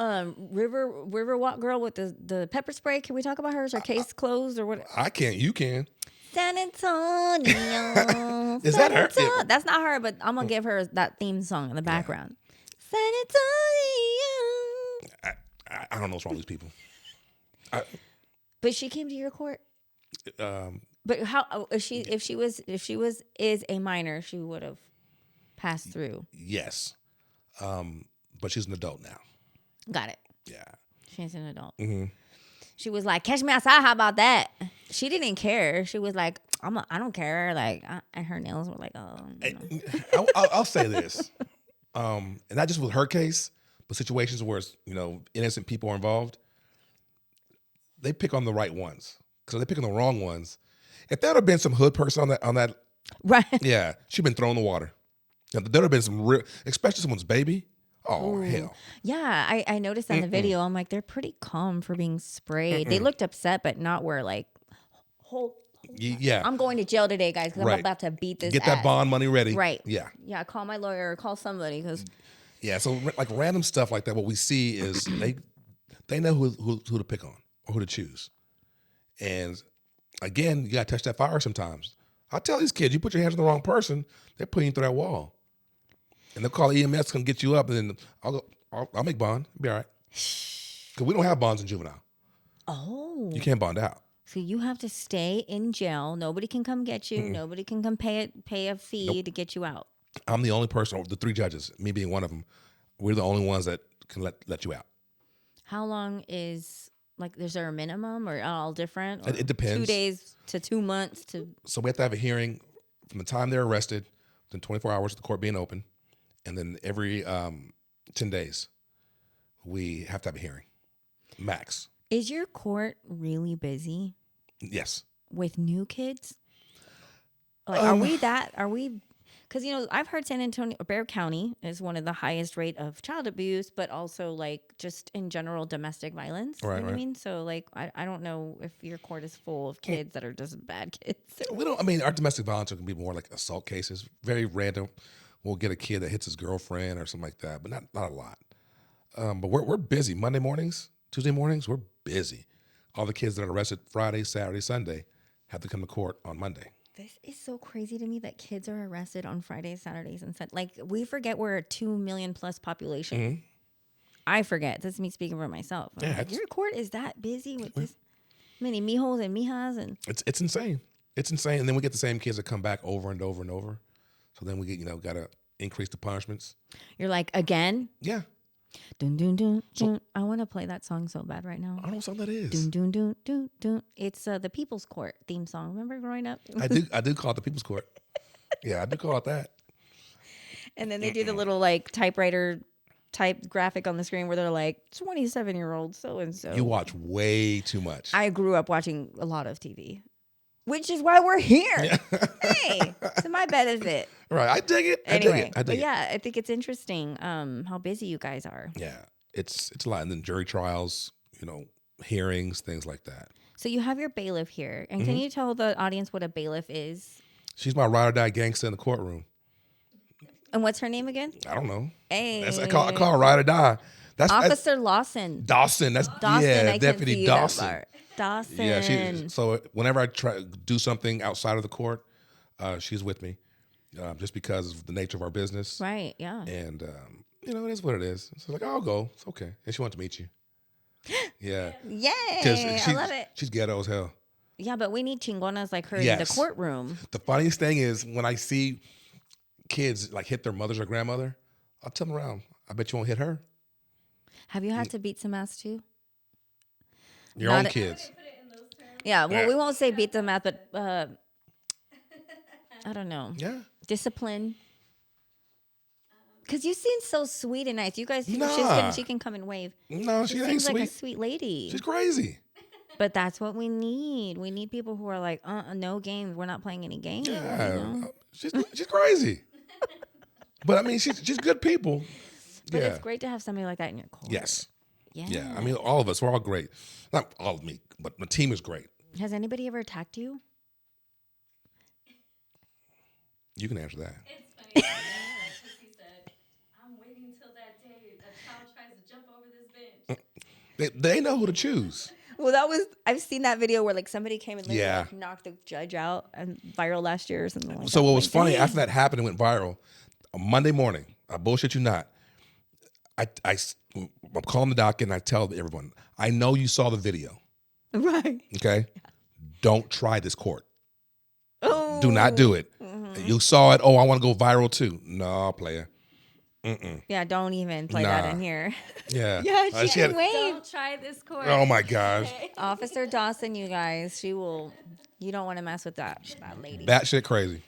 River Walk girl with the pepper spray? Can we talk about her? Is her case closed or what? I can't. You can. San Antonio. Is that her? That's not her, but I'm going to give her that theme song in the background. San Antonio. I don't know what's wrong with these people. But she came to your court. But how if she is a minor, she would have passed through. Yes, but she's an adult now. Got it. Yeah, she's an adult. Mm-hmm. She was like, "Catch me outside." How about that? She didn't care. She was like, I don't care. Like, and her nails were like, oh. I'll say this, and not just with her case, but situations where innocent people are involved. They pick on the right ones because they pick on the wrong ones. If there would have been some hood person on that, right? Yeah, she'd been thrown in the water. There would have been some real, especially someone's baby. Oh, hell. Yeah, I noticed in the video. I'm like, they're pretty calm for being sprayed. They looked upset, but not where like, yeah. I'm going to jail today, guys, because I'm about to beat this. Get that bond money ready. Right. Yeah. Yeah. Call my lawyer or call somebody because. Yeah. So like random stuff like that. What we see is they know who to pick on or who to choose, and again, you got to touch that fire sometimes. I tell these kids, you put your hands on the wrong person, they're putting you through that wall. And they'll call EMS, come get you up, and then I'll make bond. It'll be all right. Because we don't have bonds in juvenile. Oh. You can't bond out. So you have to stay in jail. Nobody can come get you. Nobody can come pay a fee to get you out. I'm the only person, the 3 judges, me being one of them, we're the only ones that can let you out. How long is, is there a minimum or all different? Or it depends. 2 days to 2 months to. So we have to have a hearing from the time they're arrested, within 24 hours of the court being open. And then every 10 days, we have to have a hearing, max. Is your court really busy? Yes. With new kids? Are we? Because, I've heard San Antonio, Bexar County is one of the highest rate of child abuse, but also just in general domestic violence. Right, you know what I mean? So I don't know if your court is full of kids that are just bad kids. Our domestic violence can be more like assault cases, very random. We'll get a kid that hits his girlfriend or something like that, but not a lot. But we're busy. Monday mornings, Tuesday mornings, we're busy. All the kids that are arrested Friday, Saturday, Sunday have to come to court on Monday. This is so crazy to me that kids are arrested on Fridays, Saturdays, and Sundays. We forget we're a 2 million plus population. Mm-hmm. I forget. This is me speaking for myself. Yeah, your court is that busy with this many mijos and mijas, and it's insane. It's insane. And then we get the same kids that come back over and over and over. So then we get, got to increase the punishments. You're like, again? Yeah. Dun, dun, dun, dun. I want to play that song so bad right now. I don't know what song that is. Dun, dun, dun, dun, dun. It's the People's Court theme song. Remember growing up? I do call it the People's Court. Yeah, I do call it that. And then they do the little like typewriter type graphic on the screen where they're like 27-year-old so and so. You watch way too much. I grew up watching a lot of TV, which is why we're here. Hey, to my benefit. Right, I dig it. Anyway, I dig it. Yeah, I think it's interesting how busy you guys are. Yeah, it's a lot. And then jury trials, hearings, things like that. So you have your bailiff here, and can you tell the audience what a bailiff is? She's my ride or die gangster in the courtroom. And what's her name again? I don't know. Hey, I call her ride or die. That's Officer Lawson. Dawson. That's Dawson. yeah, I Deputy Dawson. Dawson. Yeah, so whenever I try to do something outside of the court, she's with me, just because of the nature of our business. Right. Yeah. And it is what it is. So like, I'll go. It's okay. And she wants to meet you. Yeah. Yay! I love it. She's ghetto as hell. Yeah, but we need chingonas like her in the courtroom. The funniest thing is when I see kids like hit their mothers or grandmother, I'll turn around. I bet you won't hit her. Have you had to beat some ass too? Your own kids. Yeah, well, we won't say beat them ass, but I don't know. Yeah. Discipline. Because you seem so sweet and nice. You guys, she can come and wave. No, she ain't seems sweet. like a sweet lady. She's crazy. But that's what we need. We need people who are like, no games. We're not playing any games. Yeah, she's crazy. But I mean, she's good people. But it's great to have somebody like that in your court. Yes. Yeah. Yeah. I mean, all of us, we're all great. Not all of me, but my team is great. Has anybody ever attacked you? You can answer that. It's funny. Because he said, I'm waiting till that day a child tries to jump over this bench. They know who to choose. Well, I've seen that video where like somebody came and literally, Yeah. like, knocked the judge out and viral last year or something like that. So what was funny, dang. after that happened and went viral, on Monday morning, I bullshit you not, I'm calling the docket and I tell everyone, I know you saw the video. Right. Okay? Don't try this court. Oh. Do not do it. You saw it. Oh, I want to go viral too. No, player. Yeah, don't even play that in here. Yeah. Yeah, she had wave. Don't try this course. Oh my gosh. Officer Dawson, you guys, you don't want to mess with that lady. That shit crazy.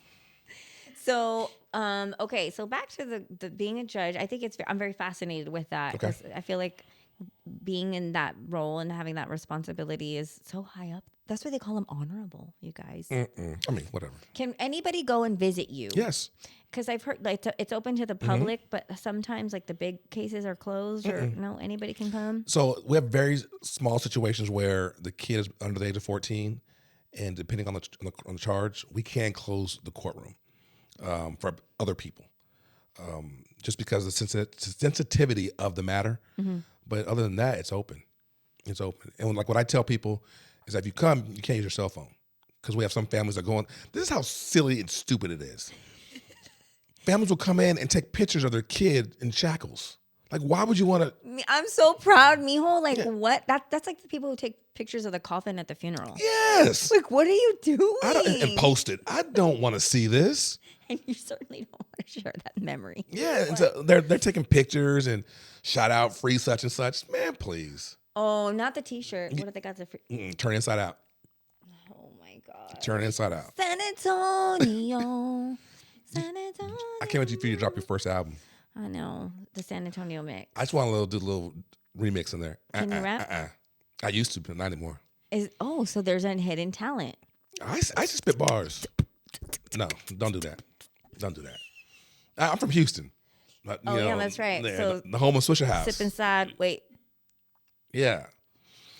So, okay, so back to the being a judge. I think I'm very fascinated with that. Okay. 'Cause I feel like being in that role and having that responsibility is so high up. That's why they call them honorable, you guys. I mean, whatever. Can anybody go and visit you? Yes. Because I've heard like it's open to the public, but sometimes like the big cases are closed or no, anybody can come. So we have very small situations where the kid is under the age of 14, and depending on the charge, we can close the courtroom for other people, just because of the sensitivity of the matter. But other than that, it's open. It's open. And like what I tell people is that if you come, you can't use your cell phone, because we have some families that are going, this is how silly and stupid it is. Families will come in and take pictures of their kid in shackles. Like, why would you want to? I'm so proud, mijo. Like, what? That's like the people who take pictures of the coffin at the funeral. Yes. Like, what are you doing? And post it. I don't want to see this. And you certainly don't want to share that memory. Yeah, and so they're taking pictures and shout out free such and such. Man, please. Oh, not the T-shirt. What if they got the free? Turn inside out. Oh my God. Turn inside out. San Antonio. San Antonio. I can't wait for you to drop your first album. I know the San Antonio mix. I just want to do a little remix in there. Can you rap? I used to, but not anymore. So there's a hidden talent. I just spit bars. No, don't do that. Don't do that. I'm from Houston. Yeah, that's right. So the home of Swisher House. Sip inside. Wait, Yeah.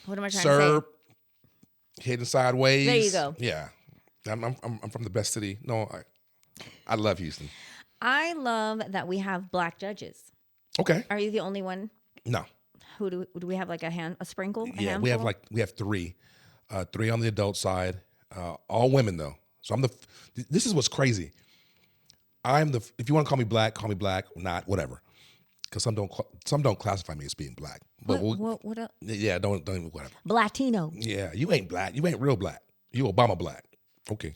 what am I trying Syrup, to hidden sideways. There you go. Yeah. I'm from the best city. No, I love Houston. I love that we have black judges. Okay. Are you the only one? No. Who do we have? Like a sprinkle? A Yeah, handful? we have three on the adult side, all women though. So this is what's crazy. If you want to call me black, not whatever, because some don't classify me as being black. But what else? yeah, don't even whatever. Latino. Yeah, you ain't black. You ain't real black. You Obama black. Okay,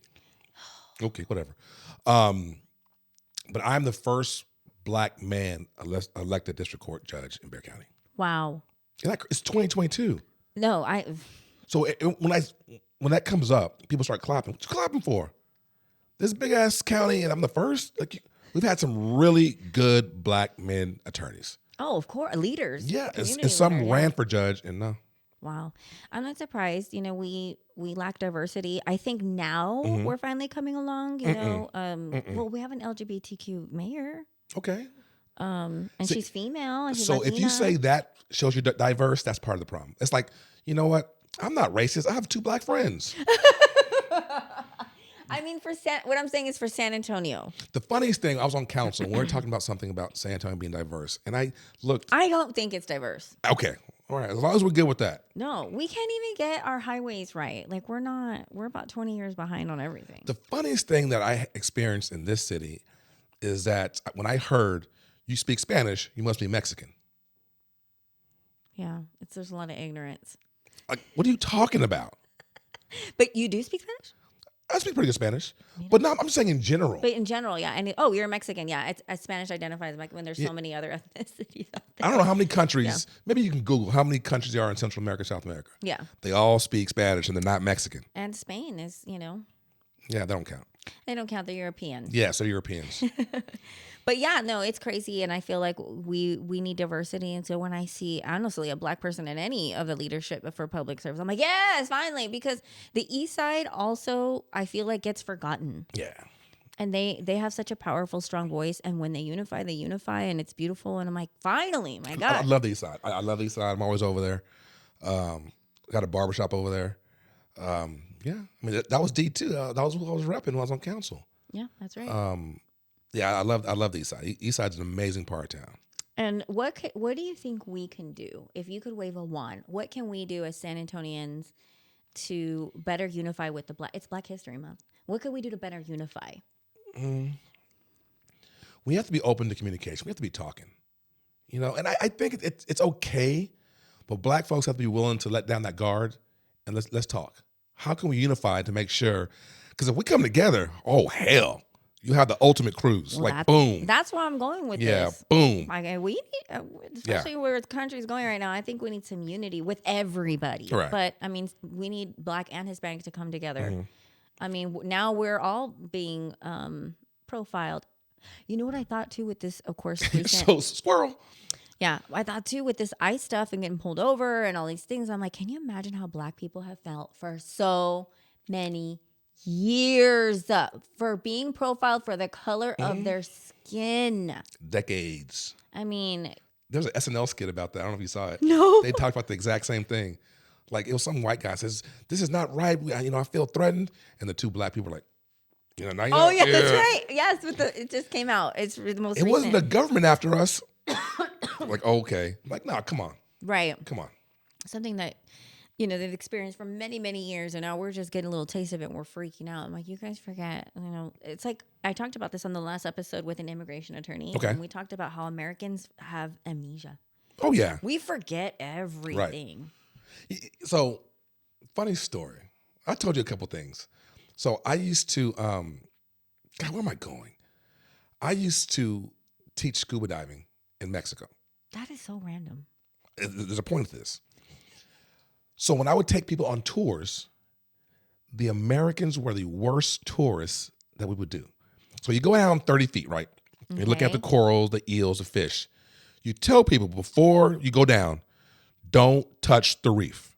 whatever. But I'm the first black man elected district court judge in Bexar County. Wow. It's 2022. No, So when that comes up, people start clapping. What you clapping for? This big ass county, and I'm the first. Like, we've had some really good black men attorneys. Oh, of course, leaders. Yeah, Community and some leader, ran for judge, and no. Wow, I'm not surprised. You know, we lack diversity. I think now we're finally coming along. You know, well, we have an LGBTQ mayor. Okay. And she's female. And she's So Latina. if you say that shows you diverse, that's part of the problem. It's like, you know what? I'm not racist. I have 2 black friends. I mean, what I'm saying is for San Antonio. The funniest thing, I was on council and we were talking about something about San Antonio being diverse, and I looked. I don't think it's diverse. Okay, all right. As long as we're good with that. No, we can't even get our highways right. Like we're about 20 years behind on everything. The funniest thing that I experienced in this city is that when I heard you speak Spanish, you must be Mexican. Yeah, there's a lot of ignorance. Like, what are you talking about? But you do speak Spanish? I speak pretty good Spanish, but no, I'm saying in general. But in general, yeah. And you're Mexican, yeah. It's Spanish identifies like when there's so many other ethnicities out there. I don't know how many countries. Maybe you can Google how many countries there are in Central America, South America. Yeah. They all speak Spanish, and they're not Mexican. And Spain is, Yeah, they don't count. they don't count the Europeans. Yeah, so Europeans. But yeah, no, it's crazy, and I feel like we need diversity. And so when I see honestly a black person in any of the leadership for public service, I'm like, yes, finally, because the East Side also I feel like gets forgotten. Yeah. And they have such a powerful, strong voice, and when they unify, and it's beautiful. And I'm like, finally, my God, I love the East Side. I love the East Side. I'm always over there. Got a barbershop over there. Yeah, I mean that was D too. That was who I was repping when I was on council. Yeah, that's right. Yeah, I love the East Side. East Side's an amazing part of town. And what do you think we can do if you could wave a wand? What can we do as San Antonians to better unify with the Black? It's Black History Month. What could we do to better unify? We have to be open to communication. We have to be talking. And I think it's okay, but black folks have to be willing to let down that guard and let's talk. How can we unify to make sure? Because if we come together, oh hell. You have the ultimate Cruz, boom. That's where I'm going with this. Yeah, boom. Like we need, especially where the country's going right now. I think we need some unity with everybody. Right. But I mean, we need Black and Hispanic to come together. I mean, now we're all being profiled. You know what I thought too with this, of course, recent, So squirrel. Yeah, I thought too with this ICE stuff and getting pulled over and all these things. I'm like, can you imagine how Black people have felt for so many years for being profiled for the color of their skin? Decades. I mean, there's an SNL skit about that. I don't know if you saw it. No. They talked about the exact same thing. Like it was some white guy says, "This is not right. I feel threatened," and the 2 black people were like, now you oh yeah, that's right. Yes, it just came out. It's the most. It recent. wasn't the government after us. Like, okay, like, no, come on, right? Come on. Something that they've experienced for many, many years, and now we're just getting a little taste of it and we're freaking out. I'm like, you guys forget, it's like I talked about this on the last episode with an immigration attorney. Okay. And we talked about how Americans have amnesia. Oh, yeah. We forget everything. Right. So, funny story. I told you a couple things. So, I used to, God, where am I going? I used to teach scuba diving in Mexico. That is so random. There's a point to this. So when I would take people on tours, the Americans were the worst tourists that we would do. So you go down 30 feet, right? Okay. You're looking at the corals, the eels, the fish. You tell people before you go down, don't touch the reef.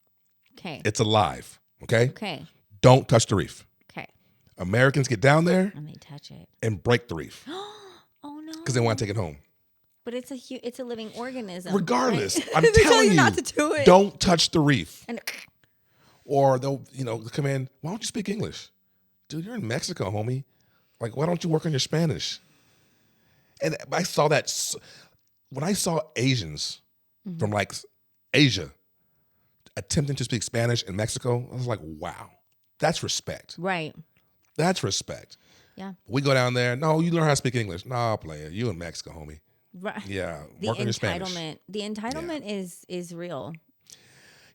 Okay. It's alive, okay? Okay. Don't touch the reef. Okay. Americans get down there and they touch it and break the reef. Oh no. Because they want to take it home. But it's a living organism. Regardless, right? I'm telling you not to do it. Don't touch the reef. And or they'll come in. Why don't you speak English, dude? You're in Mexico, homie. Like, why don't you work on your Spanish? And I saw that when I saw Asians from like Asia attempting to speak Spanish in Mexico. I was like, wow, that's respect. Right. That's respect. Yeah. We go down there. No, you learn how to speak English. Nah, player, you in Mexico, homie. Right. Yeah, The work on your Spanish. The entitlement is real.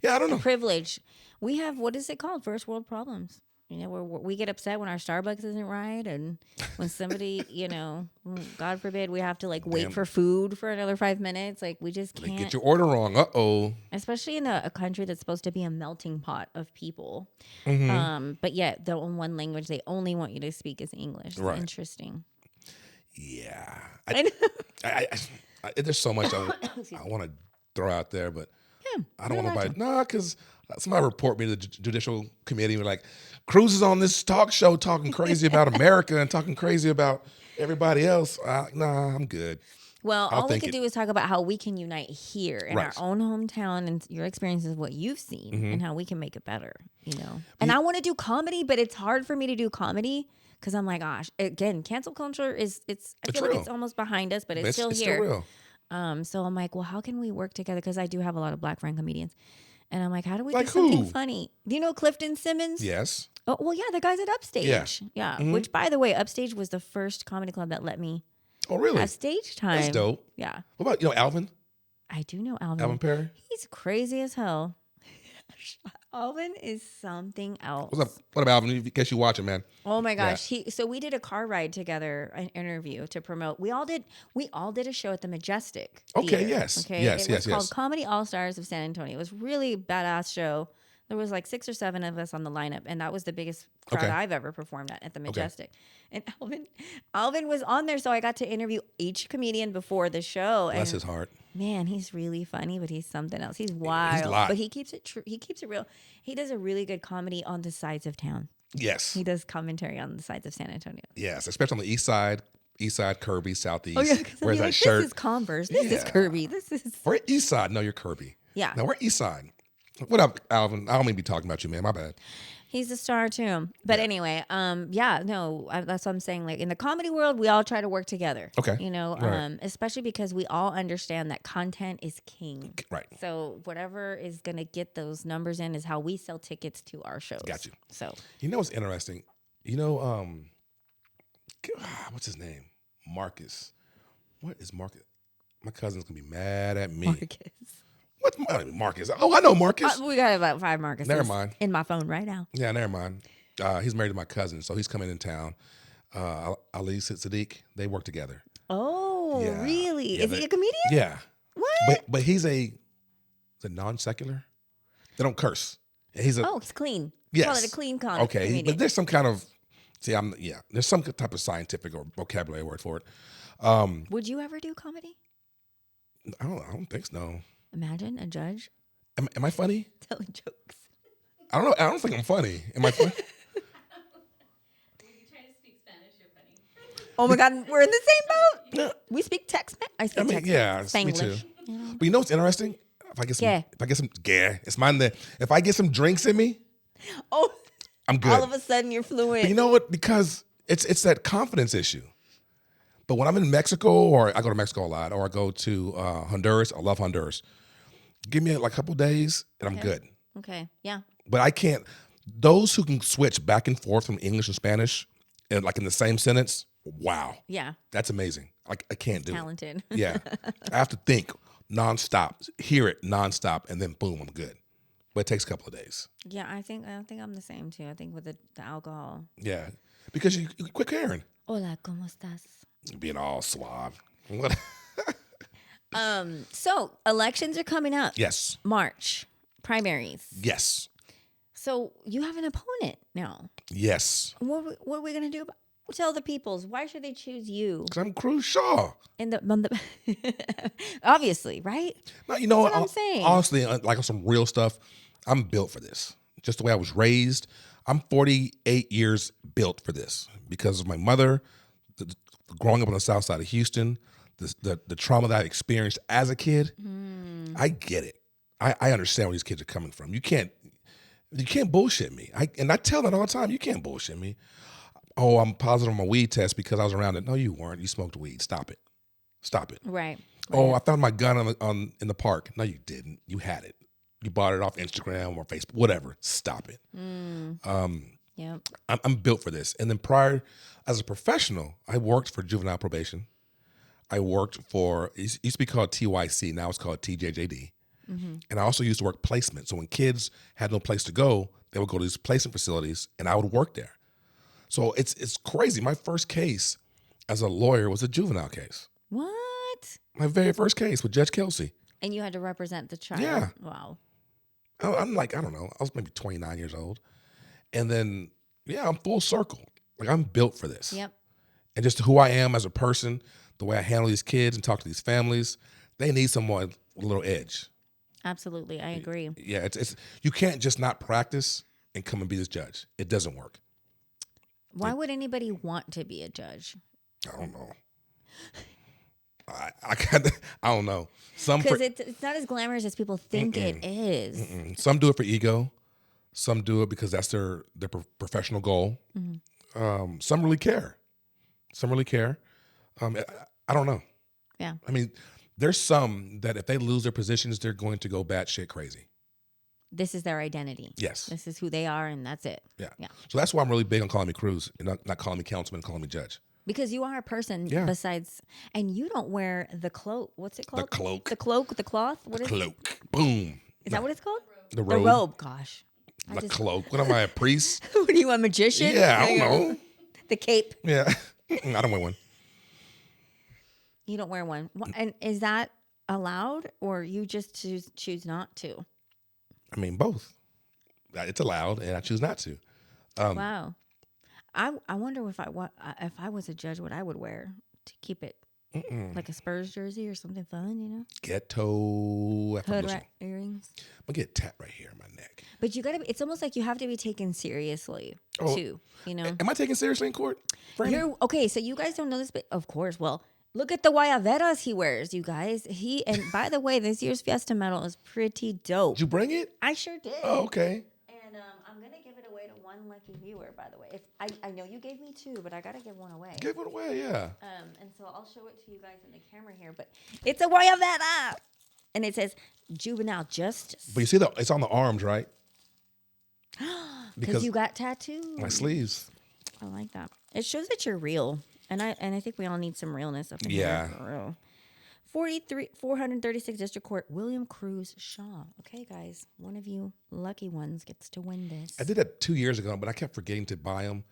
Yeah, I don't know. Privilege. We have, what is it called? First world problems. You know, we get upset when our Starbucks isn't right, and when somebody, God forbid, we have to like wait Damn. for food for another 5 minutes. Like we just They can't. get your order wrong. Uh-oh. Especially in a country that's supposed to be a melting pot of people. Mm-hmm. But yet the one language they only want you to speak is English. It's Right. interesting. Yeah. I know. There's so much I want to throw out there, but Yeah, I don't no, want nobody. Because somebody report me to the judicial committee and be like, Cruz is on this talk show talking crazy about America and talking crazy about everybody else. Nah, I'm good. Well, I'll all we think can do is talk about how we can unite here in our Right. own hometown and your experiences, what you've seen, Mm-hmm. and how we can make it better, And I want to do comedy, but it's hard for me to do comedy because I'm like, gosh, again, cancel culture I feel like real. it's almost behind us, but it's still It's here. still real. So I'm like, well, how can we work together? Because I do have a lot of Black friend comedians. And I'm like, how do we Like do something who? funny? Do you know Clifton Simmons? Yes. Oh, well, yeah, the guys at Upstage. Yeah. Which, by the way, Upstage was the first comedy club that let me Oh, really? have stage time. That's dope. Yeah. What about, Alvin? I do know Alvin. Alvin Perry? He's crazy as hell. Alvin is something else. What's up? What about Alvin? In case you watching, man. Oh my gosh. So we did a car ride together, an interview to promote. We all did a show at the Majestic. Okay, Theater, yes. Okay. Yes, it was yes, called yes. Comedy All Stars of San Antonio. It was really a badass show. There was like 6 or 7 of us on the lineup, and that was the biggest crowd Okay. I've ever performed at the Majestic. And Alvin was on there, so I got to interview each comedian before the show. Bless and his heart. man, he's really funny, but he's something else. He's wild, live. but he keeps it true. He keeps it real. He does a really good comedy on the sides of town. Yes. He does commentary on the sides of San Antonio. Yes, especially on the east side, Kirby, southeast. Oh yeah, because Where's that like, shirt? this is Converse. This is Yeah. Kirby. This is We're east side. No, you're Kirby. yeah. No, we're east side. What up, Alvin? I don't mean to be talking about you, man. My bad. He's a star too. But anyway, that's what I'm saying. Like in the comedy world, we all try to work together. Okay. Right. Especially because we all understand that content is king. Right. So whatever is gonna get those numbers in is how we sell tickets to our shows. Got you. So You know what's interesting? What's his name? Marcus. What is Marcus? My cousin's gonna be mad at me. Marcus. What's Marcus? Oh, I know Marcus. We got about 5 Marcuses. Never mind. In my phone right now. Yeah, never mind. He's married to my cousin, so he's coming in town. Ali Sadiq, they work together. Oh, Yeah. really? Yeah, Is he a comedian? Yeah. What? But he's a non-secular. They don't curse. And he's a Oh, it's clean. yes. Call it a clean comedy. Okay, comedian. but there's some kind of there's some type of scientific or vocabulary word for it. Would you ever do comedy? I don't think so. Imagine a judge Am I funny? telling jokes. I don't know. I don't think I'm funny. Am I funny? When you try to speak Spanish, you're funny. Oh my God, we're in the same boat. We speak Tex-Mex. I speak Tex-Mex. Yeah, me too. Spanglish. You know? But you know what's interesting? If I get some, it's mine. If I get some drinks in me, Oh, I'm good. all of a sudden you're fluent. But you know what? Because it's that confidence issue. But when I'm in Mexico, or I go to Mexico a lot, or I go to Honduras, I love Honduras. Give me like a couple days, and I'm good. Okay, yeah. But I can't. Those who can switch back and forth from English and Spanish, and like in the same sentence, wow, Yeah, that's amazing. I can't do talented. it. Yeah, I have to think nonstop, hear it nonstop, and then boom, I'm good. But it takes a couple of days. Yeah, I think I'm the same too. I think with the alcohol. Yeah, because you quit caring. Hola, ¿cómo estás? Being all suave. What? So elections are coming up. Yes. March primaries. Yes. So you have an opponent now. Yes. What are we gonna do? Tell the peoples why should they choose you? Because I'm Cruz Shaw. In the obviously, right? No, you know That's what what? I'm saying. Honestly, like on some real stuff, I'm built for this. Just the way I was raised. I'm 48 years built for this because of my mother, growing up on the south side of Houston, the trauma that I experienced as a kid. I get it. I understand where these kids are coming from. You can't bullshit me. And I tell that all the time. You can't bullshit me. Oh, I'm positive on my weed test because I was around it. No, you weren't. You smoked weed. Stop it. Stop it. Right. Oh, I found my gun in the park. No, you didn't. You had it. You bought it off Instagram or Facebook, whatever. Stop it. Yep. I'm built for this. And then prior, as a professional, I worked for juvenile probation. I worked for, it used to be called TYC. Now it's called TJJD. And I also used to work placement. So when kids had no place to go, they would go to these placement facilities, and I would work there. So it's crazy. My first case as a lawyer was a juvenile case. What? My very first case with Judge Kelsey. And you had to represent the child. Yeah. Wow. I'm like, I don't know. I was maybe 29 years old. And then, I'm full circle. Like, I'm built for this. Yep. And just who I am as a person, the way I handle these kids and talk to these families, they need someone with a little edge. Absolutely. I agree. Yeah, it's you can't just not practice and come and be this judge. It doesn't work. Why would anybody want to be a judge? I don't know. I don't know. Because it's not as glamorous as people think it is. Some do it for ego. Some do it because that's their professional goal. Some really care. I don't know. Yeah. I mean, there's some that if they lose their positions, they're going to go batshit crazy. This is their identity. Yes. This is who they are, and that's it. Yeah. Yeah. So that's why I'm really big on calling me Cruz and not calling me councilman, calling me judge. Because you are a person besides, and you don't wear the cloak. What's it called? The cloak. The cloak, the cloth. What is it? Cloak. Boom. Is that what it's called? The robe. The robe. Gosh. The cloak. What am I, a priest? What are you, a magician? Yeah, I don't know. The cape. Yeah. I don't wear one. You don't wear one. And is that allowed, or you just choose not to? I mean, both. It's allowed, and I choose not to. Wow. I wonder if I was a judge, what I would wear to keep it like a Spurs jersey or something fun, you know? Ghetto. Hood earrings. I'm going to get a tat right here in my neck. But you gotta. It's almost like you have to be taken seriously too. You know. Am I taken seriously in court? Okay. So you guys don't know this, but of course. Well, look at the guayaberas he wears, you guys. And by the way, this year's Fiesta medal is pretty dope. Did you bring it? I sure did. Oh, okay. And I'm gonna give it away to one lucky viewer. By the way, if I know you gave me two, but I gotta give one away. Give it away, yeah. And so I'll show it to you guys in the camera here. But it's a guayabera, and it says juvenile justice. But you see, it's on the arms, right? Because you got tattoos. My sleeves. I like that. It shows that you're real, and I think we all need some realness up in here. For real. 436 District Court, William Cruz Shaw. Okay, guys, one of you lucky ones gets to win this. I did that 2 years ago, but I kept forgetting to buy them.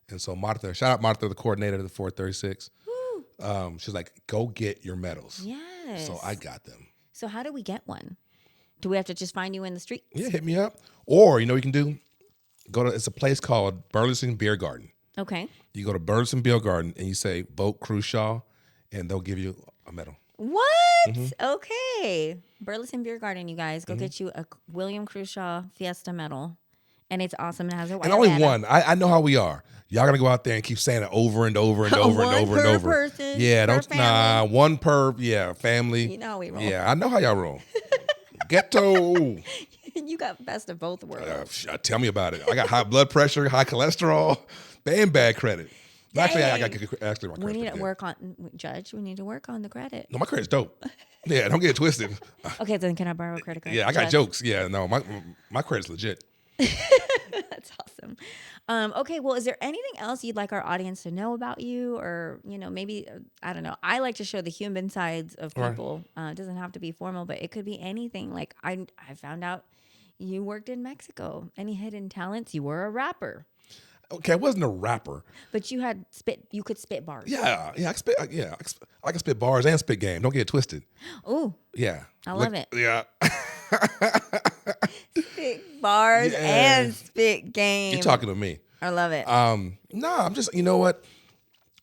And so Martha, shout out Martha, the coordinator of the 436. She's like, go get your medals. Yes. So I got them. So how do we get one? Do we have to just find you in the street? Yeah, hit me up. Or, you know what you can do? It's a place called Burleson Beer Garden. Okay. You go to Burleson Beer Garden and you say, vote Cruz Shaw, and they'll give you a medal. What? Okay. Burleson Beer Garden, you guys. Go get you a William Cruz Shaw Fiesta medal. And it's awesome. It has a white And only banner. one. I know how we are. Y'all gonna go out there and keep saying it over and over and over and over and over. Person, yeah, per family. one per family. You know how we roll. Yeah, I know how y'all roll. Ghetto. You got best of both worlds. Tell me about it. I got high blood pressure, high cholesterol, and bad credit. Actually, I got my credit. We need to work on, Judge. We need to work on the credit. No, my credit's dope. Yeah, don't get it twisted. Okay, then can I borrow a credit card? Yeah, I got jokes. Yeah, no, my credit's legit. That's awesome. Okay, well, is there anything else you'd like our audience to know about you, or maybe I don't know. I like to show the human sides of people. Right. It doesn't have to be formal, but it could be anything. Like I found out you worked in Mexico. Any hidden talents? You were a rapper. Okay, I wasn't a rapper, but you had spit. You could spit bars. Yeah, I spit. Yeah, I can spit bars and spit game. Don't get it twisted. Oh, yeah, I love it. Yeah. Spit bars and spit game. You're talking to me. I love it. No, I'm just, you know what?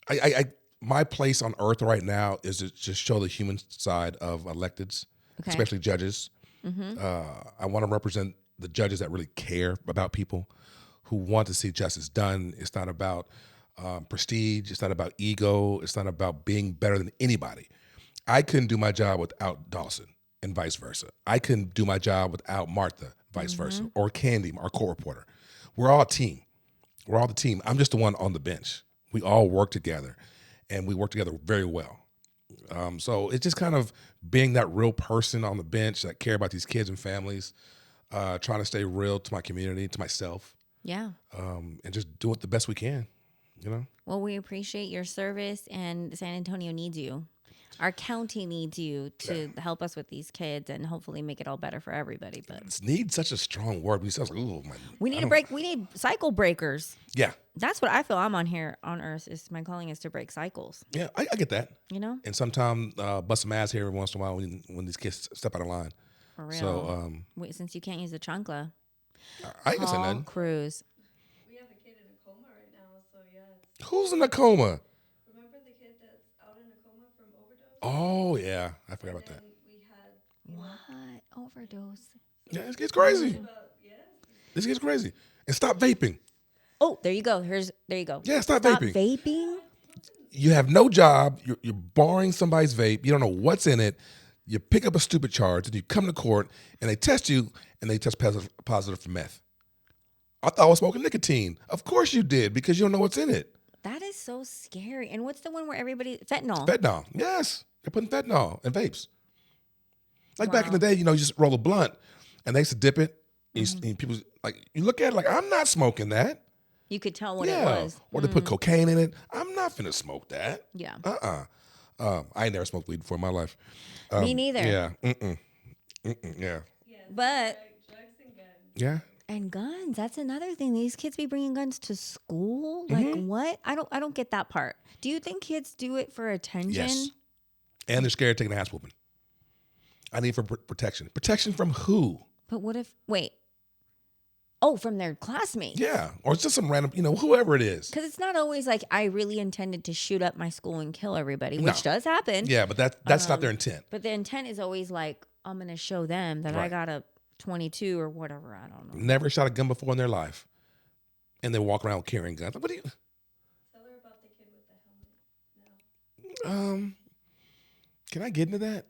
I my place on earth right now is to just show the human side of electeds, especially judges. I want to represent the judges that really care about people, who want to see justice done. It's not about prestige. It's not about ego. It's not about being better than anybody. I couldn't do my job without Dawson, and vice versa. I couldn't do my job without Martha, vice versa, or Candy, our court reporter. We're all a team. We're all the team. I'm just the one on the bench. We all work together, and we work together very well. So it's just kind of being that real person on the bench that care about these kids and families, trying to stay real to my community, to myself. Yeah. And just do it the best we can, Well, we appreciate your service, and San Antonio needs you. Our county needs you to help us with these kids and hopefully make it all better for everybody. But It's need such a strong word. It sounds like, ooh, man. we need to break. We need cycle breakers. Yeah. That's what I feel I'm on here on Earth. Is my calling is to break cycles. Yeah, I get that. You know, And sometimes bust some ass here every once in a while when these kids step out of line. for real. So Wait, since you can't use the chancla, I ain't gonna say call nothing. Cruz. We have a kid in a coma right now, so yeah. Who's in a coma? Remember the kid that's out in a coma from overdose? Oh yeah, I forgot And about that. then we had, you know, What overdose? Yeah, this gets crazy. about, yes. This gets crazy. And stop vaping. Oh, there you go. There you go. Yeah, stop vaping. Vaping. You have no job. You're borrowing somebody's vape. You don't know what's in it. You pick up a stupid charge, and you come to court, and they test you, and they test positive for meth. I thought I was smoking nicotine. Of course you did, because you don't know what's in it. That is so scary. And what's the one where everybody fentanyl? Fentanyl. Yes, they're putting fentanyl in vapes. Like back in Wow. the day, you just roll a blunt, and they used to dip it. And people like you look at it like I'm not smoking that. You could tell what Yeah, it was. or they put cocaine in it. I'm not finna smoke that. Yeah. I ain't never smoked weed before in my life. Me neither. Yeah. Yeah. Yes. But Drugs and guns. Yeah. and guns. That's another thing. These kids be bringing guns to school. Like what? I don't get that part. Do you think kids do it for attention? Yes. And they're scared of taking an ass whooping. I need for protection. Protection from who? But what if? Wait. Oh, from their classmates. Yeah. Or it's just some random, whoever it is. Because it's not always like I really intended to shoot up my school and kill everybody, which No. does happen. Yeah, but that's not their intent. But the intent is always like, I'm going to show them that I Right. got a 22 or whatever. I don't know. Never shot a gun before in their life. And they walk around carrying guns. Like, what do you? Tell her about the kid with the helmet now. Can I get into that?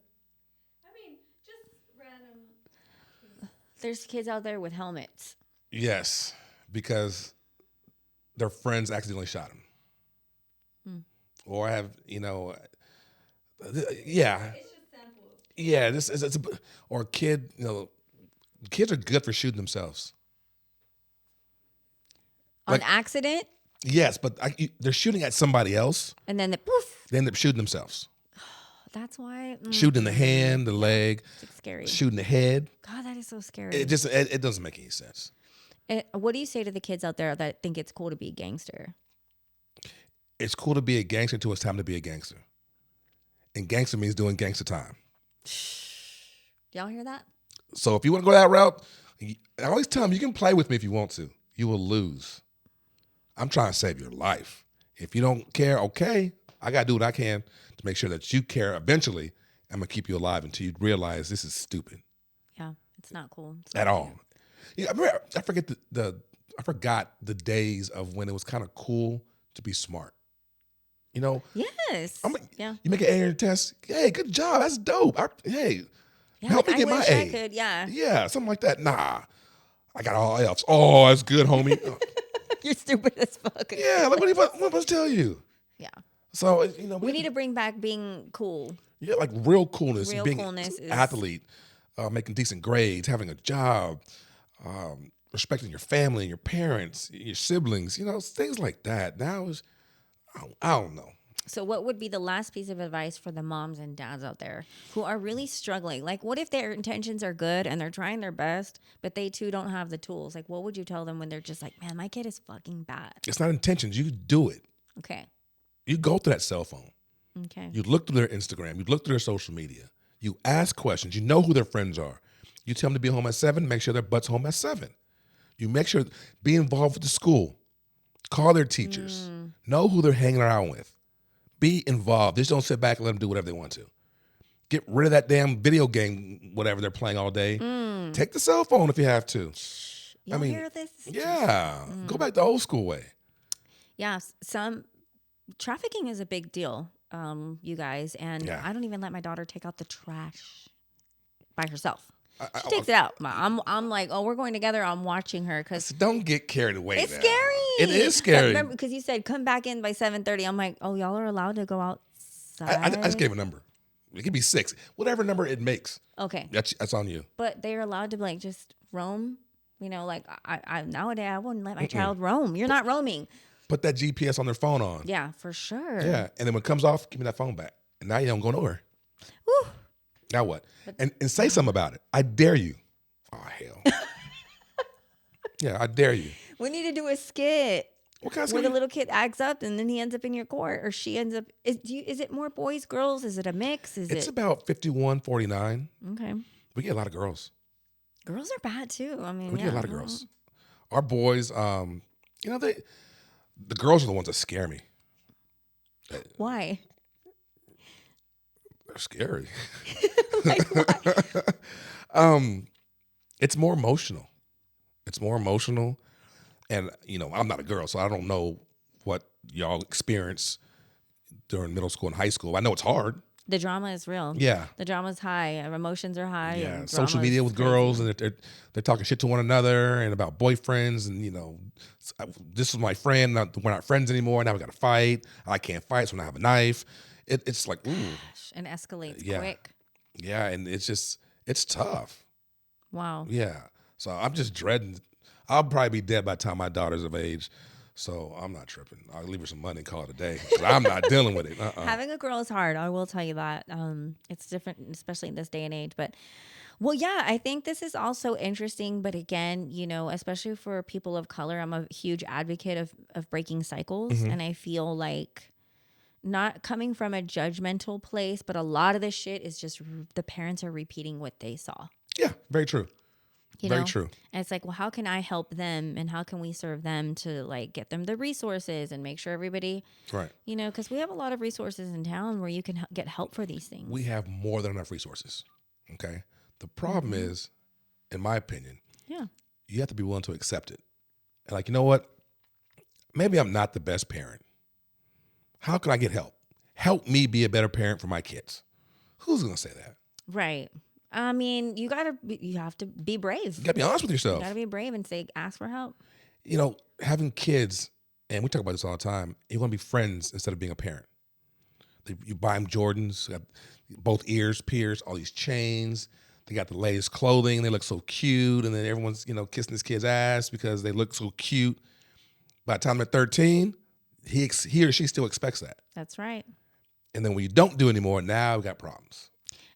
I mean, just random. There's kids out there with helmets. Yes, because their friends accidentally shot him. Or I have, yeah. It's just samples. Yeah, or a kid, kids are good for shooting themselves. On Like- accident, Yes, but they're shooting at somebody else. and then the poof. They end up shooting themselves. That's why. Shooting in the hand, the leg, It's scary. shooting the head. God, that is so scary. It doesn't make any sense. What do you say to the kids out there that think it's cool to be a gangster? It's cool to be a gangster until it's time to be a gangster. And gangster means doing gangster time. Y'all hear that? So if you want to go that route, I always tell them you can play with me if you want to. You will lose. I'm trying to save your life. If you don't care, okay, I got to do what I can to make sure that you care. Eventually, I'm going to keep you alive until you realize this is stupid Yeah, it's not cool. It's at not all. Yeah, I forget I forgot the days of when it was kind of cool to be smart. Yes. Yeah. You make an A in your test. Hey, good job. That's dope. Hey, Yeah, help like, me get I my wish A. I could. Yeah. Yeah, something like that. Nah, I got all F's. Oh, that's good, homie. You're stupid as fuck. Yeah, like what must tell you? Yeah. So We need to bring back being cool. yeah, like real coolness, Real being coolness an is- athlete, making decent grades, having a job, respecting your family and your parents, your siblings, things like that. Now is I don't know. So, what would be the last piece of advice for the moms and dads out there who are really struggling? Like, what if their intentions are good and they're trying their best, but they too don't have the tools? Like, what would you tell them when they're just like, man, my kid is fucking bad? It's not intentions. You do it. Okay. You go through that cell phone. Okay. You look through their Instagram. You look through their social media. You ask questions. You know who their friends are. You tell them to be home at 7. Make sure their butt's home at 7. You make sure be involved with the school. Call their teachers. Know who they're hanging around with. Be involved. Just don't sit back and let them do whatever they want to. Get rid of that damn video game, whatever they're playing all day. Take the cell phone if you have to. Y'all mean, hear this? Yeah. Go back the old school way. Yeah. Some trafficking is a big deal, you guys. And Yeah. I don't even let my daughter take out the trash by herself. I- She takes it out. I'm like, oh, we're going together. I'm watching her because Don't get carried away. it's now. scary. It is scary. Remember, because you said come back in by 7:30. I'm like, oh, y'all are allowed to go outside. I just gave a number. It could be 6. Whatever number it makes. Okay, That's on you. but they're allowed to like just roam. Like I nowadays I wouldn't let my child roam. You're not roaming. Put that GPS on their phone on. Yeah, for sure. Yeah. And then when it comes off, give me that phone back. And now you don't go nowhere. Whew. Now what? And say something about it. I dare you. Oh, hell. Yeah, I dare you. We need to do a skit What kind of where the skit? little kid acts up and then he ends up in your court, or she ends up. Is it more boys, girls? Is it a mix? It's about 51-49. Okay? We get a lot of girls. Girls are bad too. I mean, We yeah. get a lot of girls. Our boys, the girls are the ones that scare me. Why? They're scary. Like, why? It's more emotional. It's more emotional. And, I'm not a girl, so I don't know what y'all experience during middle school and high school. I know it's hard. The drama is real. Yeah. The drama's high. Our emotions are high. Yeah. And Social drama media is with crazy. girls, and they're talking shit to one another and about boyfriends. And, this is my friend. We're not friends anymore. Now we got to fight. I can't fight, so now I have a knife. It's like, ooh. And escalates Yeah. quick. Yeah. And it's tough. Wow. Yeah. So I'm just dreading. I'll probably be dead by the time my daughter's of age. So I'm not tripping. I'll leave her some money and call it a day. 'Cause I'm not dealing with it. Having a girl is hard. I will tell you that. It's different, especially in this day and age. But, well, yeah, I think this is also interesting. But again, especially for people of color, I'm a huge advocate of breaking cycles. Mm-hmm. And I feel like, not coming from a judgmental place, but a lot of this shit is just the parents are repeating what they saw. Yeah, very true. Very know? true. And it's like, well, how can I help them, and how can we serve them to like get them the resources and make sure everybody, Right. because we have a lot of resources in town where you can get help for these things. We have more than enough resources. Okay. The problem is, in my opinion, Yeah. you have to be willing to accept it. And like, you know what? Maybe I'm not the best parent. How can I get help? Help me be a better parent for my kids. Who's going to say that? Right. I mean, you have to be brave. You got to be honest with You yourself. got to be brave and ask for help. Having kids, and we talk about this all the time, you want to be friends instead of being a parent. You buy them Jordans, got both ears pierced, all these chains. They got the latest clothing. They look so cute. And then everyone's, kissing this kid's ass because they look so cute. By the time they're 13, he or she still expects that. That's right. And then when you don't do anymore, now we got problems.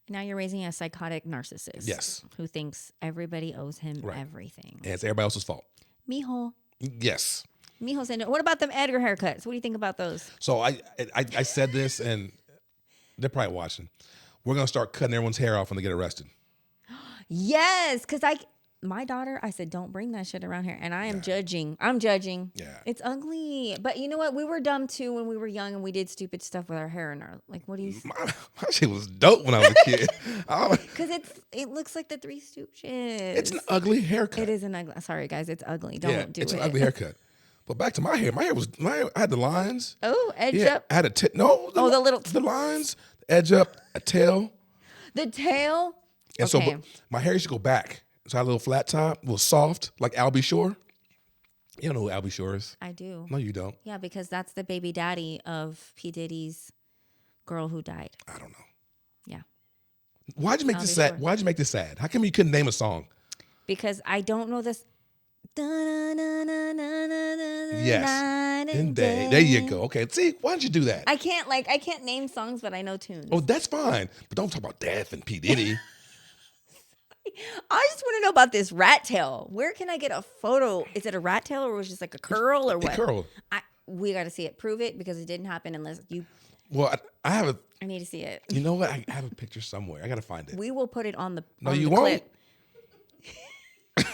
Now you're raising a psychotic narcissist. Yes. Who thinks everybody owes him Right. everything. And it's everybody else's fault. Mijo. Yes. Mijo said, what about them Edgar haircuts? What do you think about those? So I said this, and they're probably watching. We're going to start cutting everyone's hair off when they get arrested. Yes, because my daughter, I said, don't bring that shit around here. And I am judging. I'm judging. Yeah. It's ugly. But you know what? We were dumb too when we were young and we did stupid stuff with our hair and our, like, what do you My shit was dope when I was a kid. Because it looks like the Three Stooges. It's an ugly haircut. It is an ugly. Sorry, guys. It's ugly. Don't do it's it. an ugly haircut. But back to my hair. I had the lines. Oh, edge Yeah, up. I had the lines, the edge up, a tail. The tail. And Okay. so my hair used to go back. So I had a little flat top, a little soft, like Albie Shore. You don't know who Albie Shore is? I do. No, you don't. Yeah, because that's the baby daddy of P. Diddy's girl who died. I don't know. Yeah. Why'd you make this Albie sad? Shore. Why'd you make this sad? How come you couldn't name a song? Because I don't know this. Yes. Night And day. There you go. Okay. See, why did you do that? I can't name songs, but I know tunes. Oh, that's fine. But don't talk about death and P. Diddy. I just want to know about this rat tail. Where can I get a photo? Is it a rat tail or was it just like a curl or what? A curl. We got to see it. Prove it because it didn't happen unless you. Well, I have a. I need to see it. You know what? I have a picture somewhere. I gotta find it. We will put it on the. No, on you the won't. clip.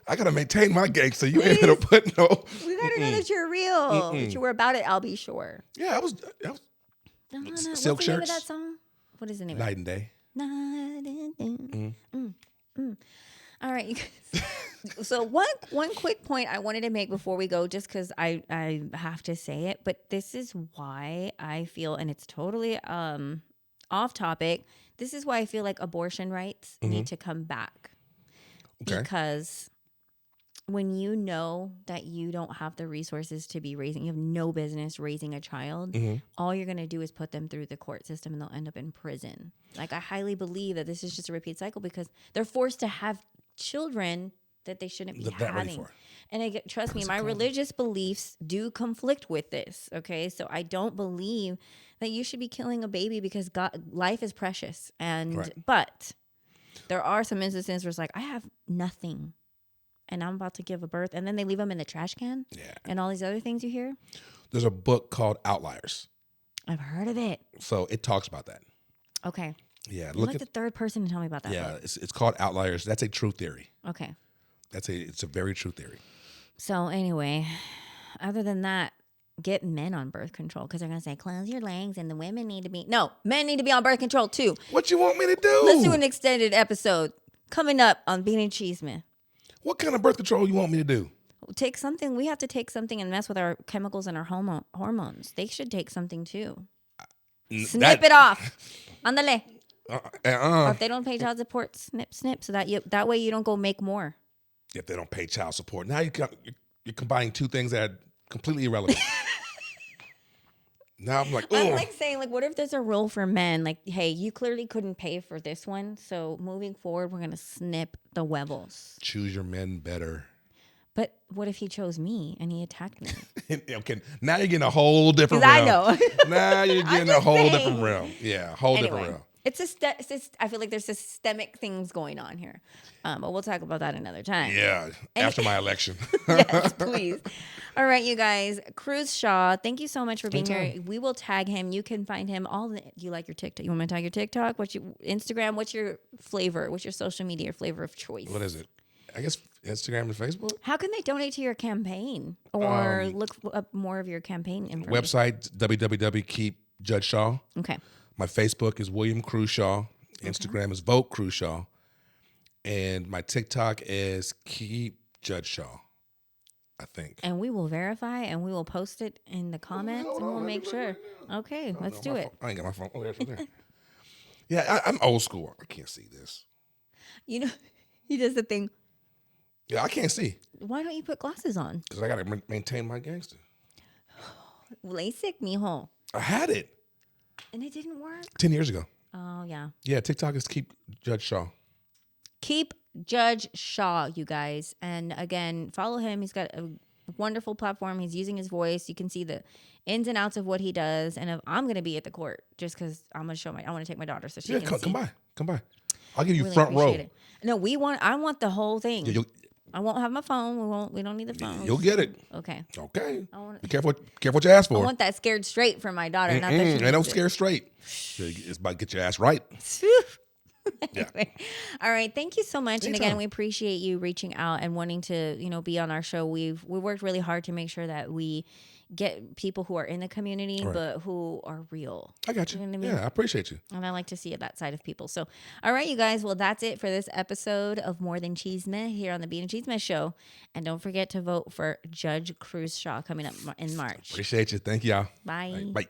I gotta maintain my gangster. You ain't gonna put no. We got to know that you're real. That you were about it. I'll be sure. Yeah, I was What's Silk the name of shirts. that song? What is the name of it? night and day. Night and day. All right, you guys. So one quick point I wanted to make before we go, just because I have to say it, but this is why I feel, and it's totally off topic. This is why I feel like abortion rights need to come back. Okay. Because when you know that you don't have the resources to be raising, you have no business raising a child, all you're going to do is put them through the court system and they'll end up in prison. Like, I highly believe that this is just a repeat cycle because they're forced to have children that they shouldn't be That ready having. for. And trust me, is it my called? religious beliefs do conflict with this. Okay, so I don't believe that you should be killing a baby because life is precious. And Right. but there are some instances where it's like I have nothing, and I'm about to give a birth, and then they leave them in the trash can. Yeah. And all these other things you hear. There's a book called Outliers. I've heard of it. So it talks about that. Okay, Yeah. you're like the third person to tell me about that. Yeah, book. it's called Outliers. That's a true theory. Okay. It's a very true theory. So anyway, other than that, get men on birth control because they're gonna say close your legs and the women need to be men need to be on birth control too. What you want me to do? Let's do an extended episode coming up on Being Chisme. What kind of birth control you want me to do? Take something. We have to take something and mess with our chemicals and our hormones. They should take something too. Snip it off. Andale. Or if they don't pay child support, snip, so that way you don't go make more. If they don't pay child support, now you're combining two things that are completely irrelevant. Now I'm like, I'm oh, like saying, like, what if there's a rule for men? Like, hey, you clearly couldn't pay for this one, so moving forward, we're gonna snip the webbles. choose your men better. But what if he chose me and he attacked me? Okay, now you're getting a whole different 'Cause realm. I know. Now you're getting a just whole saying. different realm. Yeah, a whole different Anyway, realm. I feel like there's systemic things going on here, but we'll talk about that another time. Yeah, after my election. Yes, please. All right, you guys. Cruz Shaw, thank you so much for being here. Anytime. We will tag him. You can find him you like your TikTok. You want me to tag your TikTok? What's your Instagram? What's your flavor? What's your social media flavor of choice? What is it? I guess Instagram and Facebook. How can they donate to your campaign or look up more of your campaign information? Website www.keepjudgeshaw. Okay. My Facebook is William Cruz Shaw. Instagram is Vote Cruz Shaw. And my TikTok is Keep Judge Shaw, I think. And we will verify and we will post it in the comments and we'll make sure. Okay, let's do it. I ain't got my phone. Oh, there's one there. Yeah, I'm old school. I can't see this. You know, he does the thing. Yeah, I can't see Why don't you put glasses on? because I got to maintain my gangster. LASIK, mijo. I had it And it didn't work. 10 years ago. Oh, yeah. Yeah, TikTok is Keep Judge Shaw. Keep Judge Shaw, you guys. And again, follow him. He's got a wonderful platform. He's using his voice. You can see the ins and outs of what he does. And I'm going to be at the court just because I want to take my daughter so she Yeah, can see. come by. I'll give you Really front row. appreciate it. No, I want the whole thing. Yeah, I won't have my phone. We don't need the phone. you'll get it. Okay. Okay. I want- Be careful what you ask I for. want that scared straight for my daughter. Not that she Ain't no needs it. scare straight. It's about to get your ass right. Anyway. All right. Thank you so much. And again, Anytime. we appreciate you reaching out and wanting to, be on our show. We worked really hard to make sure that we get people who are in the community, Right. but who are real. I got you. You know what I mean? Yeah, I appreciate you. And I like to see that side of people. So, all right, you guys. Well, that's it for this episode of More Than Chisme here on the Bean and Chisme Show. And don't forget to vote for Judge Cruz Shaw coming up in March. Appreciate you. Thank y'all. Bye. All right, bye.